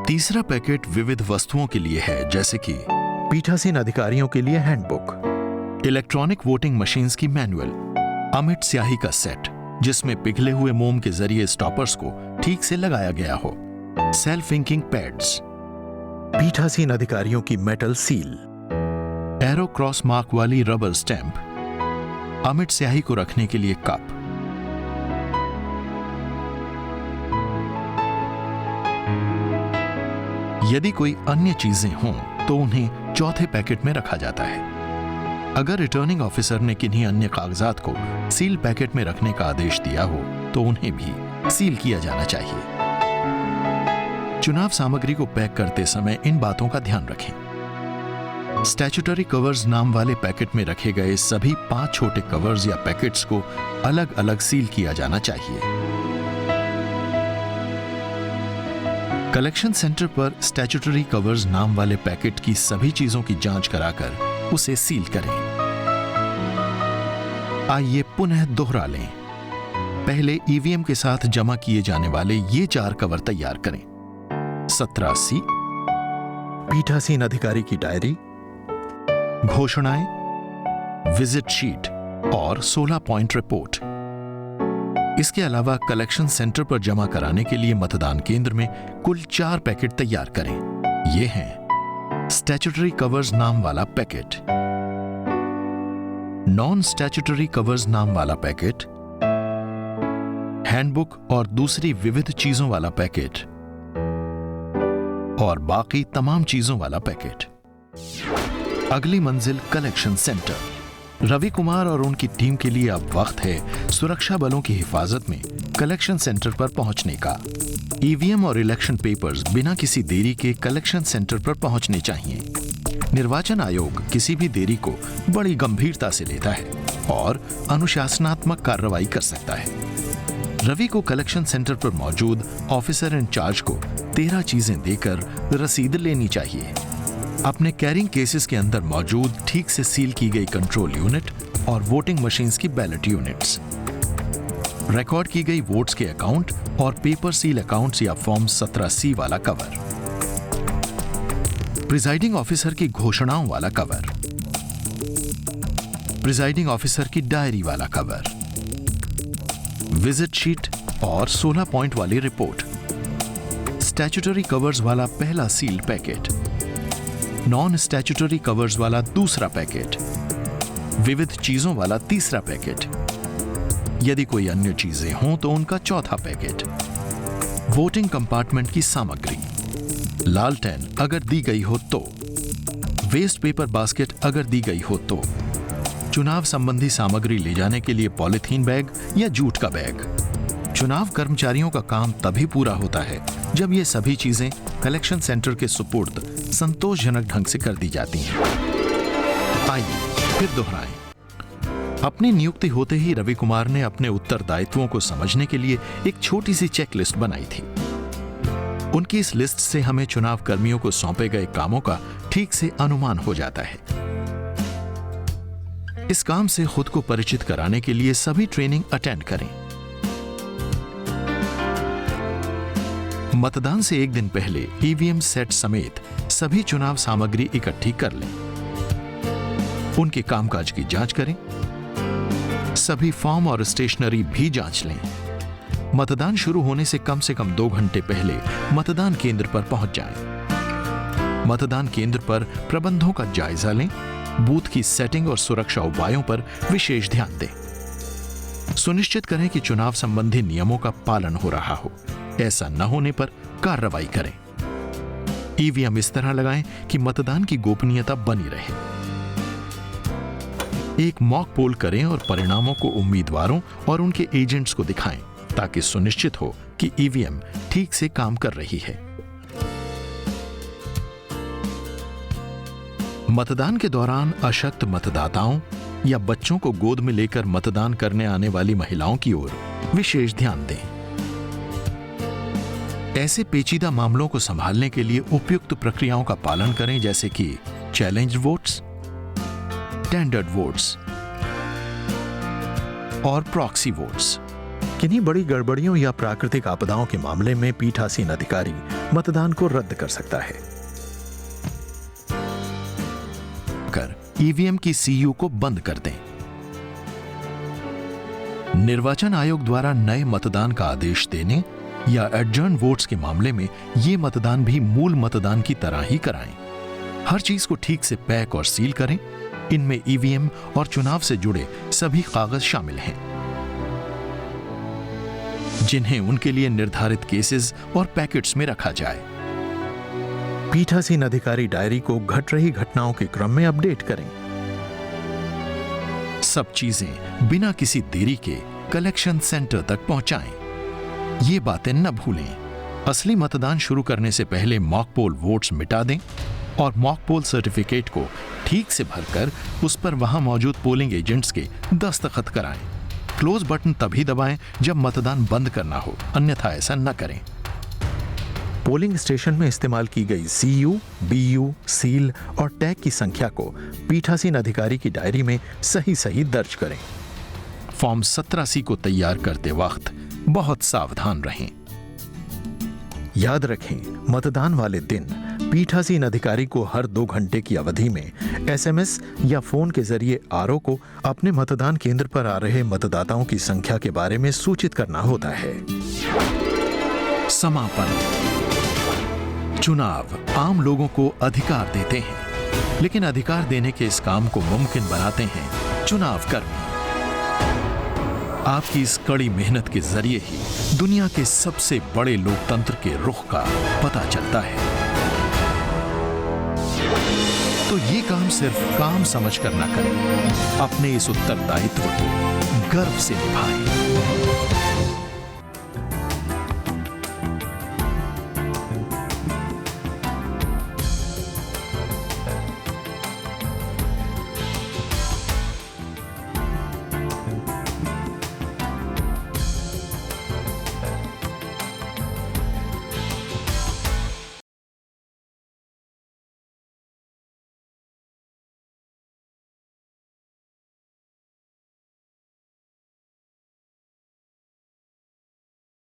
तीसरा पैकेट विविध वस्तुओं के लिए है, जैसे कि
पीठासीन अधिकारियों के लिए हैंडबुक,
इलेक्ट्रॉनिक वोटिंग मशीन्स की मैनुअल, अमिट स्याही का सेट जिसमें पिघले हुए मोम के जरिए स्टॉपर्स को ठीक से लगाया गया हो, सेल्फ इंकिंग पैड्स,
पीठासीन अधिकारियों की metal seal,
arrow cross mark वाली रबर स्टैंप, अमिट स्याही को रखने के लिए कप, यदि कोई अन्य चीजें हों तो उन्हें चौथे पैकेट में रखा जाता है। अगर रिटर्निंग ऑफिसर ने किन्हीं अन्य कागजात को सील पैकेट में रखने का आदेश दिया हो तो उन्हें भी सील किया जाना चाहिए। चुनाव सामग्री को पैक करते समय इन बातों का ध्यान रखें। स्टैट्यूटरी कवर्स नाम वाले पैकेट में रखे गए सभी 5 छोटे कवर्स या पैकेट्स को अलग अलग सील किया जाना चाहिए। कलेक्शन सेंटर पर स्टैट्यूटरी कवर्स नाम वाले पैकेट की सभी चीजों की जांच कराकर उसे सील करें। आइए पुनः दोहरा लें। पहले ईवीएम के साथ जमा किए जाने वाले ये 4 कवर तैयार करें। 1780,
पीठासीन अधिकारी की डायरी,
घोषणाएं, विजिट शीट और 16 पॉइंट रिपोर्ट। इसके अलावा कलेक्शन सेंटर पर जमा कराने के लिए मतदान केंद्र में कुल 4 पैकेट तैयार करें। ये हैं स्टैट्यूटरी कवर्स नाम वाला पैकेट, नॉन स्टैट्यूटरी कवर्स नाम वाला पैकेट, हैंडबुक और दूसरी विविध चीजों वाला पैकेट और बाकी तमाम चीजों वाला पैकेट। अगली मंजिल कलेक्शन सेंटर। रवि कुमार और उनकी टीम के लिए अब वक्त है सुरक्षा बलों की हिफाजत में कलेक्शन सेंटर पर पहुंचने का। ईवीएम और इलेक्शन पेपर्स बिना किसी देरी के कलेक्शन सेंटर पर पहुंचने चाहिए। निर्वाचन आयोग किसी भी देरी को बड़ी गंभीरता से लेता है और अनुशासनात्मक कार्रवाई कर सकता है। रवि को कलेक्शन सेंटर पर मौजूद ऑफिसर इंचार्ज को 13 चीजें देकर रसीद लेनी चाहिए। अपने कैरिंग केसेस के अंदर मौजूद ठीक से सील की गई कंट्रोल यूनिट और वोटिंग मशीन्स की बैलेट यूनिट्स, रिकॉर्ड की गई वोट्स के अकाउंट और पेपर सील अकाउंट्स या फॉर्म 17C वाला कवर, प्रिजाइडिंग ऑफिसर की घोषणाओं वाला कवर, प्रिजाइडिंग ऑफिसर की डायरी वाला कवर, विजिट शीट और 16 पॉइंट वाली रिपोर्ट, स्टैट्यूटरी कवर्स वाला पहला sealed packet, non statutory covers वाला दूसरा पैकेट, विविध चीजों वाला तीसरा पैकेट, यदि कोई अन्य चीजें हों तो उनका चौथा पैकेट, वोटिंग कंपार्टमेंट की सामग्री, लालटेन अगर दी गई हो तो, वेस्ट पेपर बास्केट अगर दी गई हो तो, चुनाव संबंधी सामग्री ले जाने के लिए पॉलिथीन बैग या जूट का बैग। चुनाव कर्मचारियों का काम तभी पूरा होता है जब ये सभी चीजें कलेक्शन सेंटर के सुपुर्द संतोषजनक ढंग से कर दी जाती हैं। आइए फिर दोहराएं। अपनी नियुक्ति होते ही रवि कुमार ने अपने उत्तरदायित्वों को समझने के लिए एक छोटी सी चेकलिस्ट बनाई थी। उनकी इस लिस्ट से हमें चुनाव कर्मियों को सौंपे गए कामों का ठीक से अनुमान हो जाता है। इस काम से खुद को परिचित कराने के लिए सभी ट्रेनिंग अटेंड करें। मतदान से एक दिन पहले ईवीएम सेट समेत सभी चुनाव सामग्री इकट्ठी कर लें। उनके कामकाज की जांच करें। सभी फॉर्म और स्टेशनरी भी जांच लें। मतदान शुरू होने से कम 2 घंटे पहले मतदान केंद्र पर पहुंच जाएं। मतदान केंद्र पर प्रबंधों का जायजा लें। बूथ की सेटिंग और सुरक्षा उपायों पर विशेष ध्यान दें। सुनिश्चित करें कि चुनाव संबंधी नियमों का पालन हो रहा हो। ऐसा न होने पर कार्रवाई करें। ईवीएम इस तरह लगाएं कि मतदान की गोपनीयता बनी रहे। एक मॉक पोल करें और परिणामों को उम्मीदवारों और उनके एजेंट्स को दिखाएं ताकि सुनिश्चित हो कि ईवीएम ठीक से काम कर रही है। मतदान के दौरान अशक्त मतदाताओं या बच्चों को गोद में लेकर मतदान करने आने वाली महिलाओं की ओर विशेष ध्यान दें। ऐसे पेचीदा मामलों को संभालने के लिए उपयुक्त प्रक्रियाओं का पालन करें, जैसे कि चैलेंज वोट्स, टेंडर्ड वोट्स और प्रॉक्सी वोट्स।
किन्हीं बड़ी गड़बड़ियों या प्राकृतिक आपदाओं के मामले में पीठासीन अधिकारी मतदान को रद्द कर सकता है।
कर ईवीएम की सीयू को बंद कर दें। निर्वाचन आयोग द्वारा नए मतदान का आदेश देने या एडजर्न वोट्स के मामले में ये मतदान भी मूल मतदान की तरह ही कराएं। हर चीज को ठीक से पैक और सील करें। इनमें ईवीएम और चुनाव से जुड़े सभी कागज शामिल हैं, जिन्हें उनके लिए निर्धारित केसेस और पैकेट्स में रखा जाए।
पीठासीन अधिकारी डायरी को घट रही घटनाओं के क्रम में अपडेट करें।
सब चीजें बिना किसी देरी के कलेक्शन सेंटर तक पहुंचाएं। ये बातें न भूलें। असली मतदान शुरू करने से पहले मॉक पोल वोट्स मिटा दें और मॉक पोल सर्टिफिकेट को ठीक से भरकर उस पर वहां मौजूद पोलिंग एजेंट्स के दस्तखत कराएं। क्लोज बटन तभी दबाएं जब मतदान बंद करना हो, अन्यथा ऐसा न करें।
पोलिंग स्टेशन में इस्तेमाल की गई CU, BU, सील और टैग की संख्या को पीठासीन अधिकारी की डायरी में सही सही दर्ज करें।
फॉर्म 17C को तैयार करते वक्त बहुत सावधान रहें।
याद रखें, मतदान वाले दिन पीठासीन अधिकारी को हर 2 घंटे की अवधि में SMS या फोन के जरिए RO को अपने मतदान केंद्र पर आ रहे मतदाताओं की संख्या के बारे में सूचित करना होता है।
समापन। चुनाव आम लोगों को अधिकार देते हैं, लेकिन अधिकार देने के इस काम को मुमकिन बनाते हैं चुनाव कर्मी। आपकी इस कड़ी मेहनत के जरिए ही दुनिया के सबसे बड़े लोकतंत्र के रुख का पता चलता है। तो ये काम सिर्फ काम समझकर न करें, अपने इस उत्तरदायित्व को गर्व से निभाएं।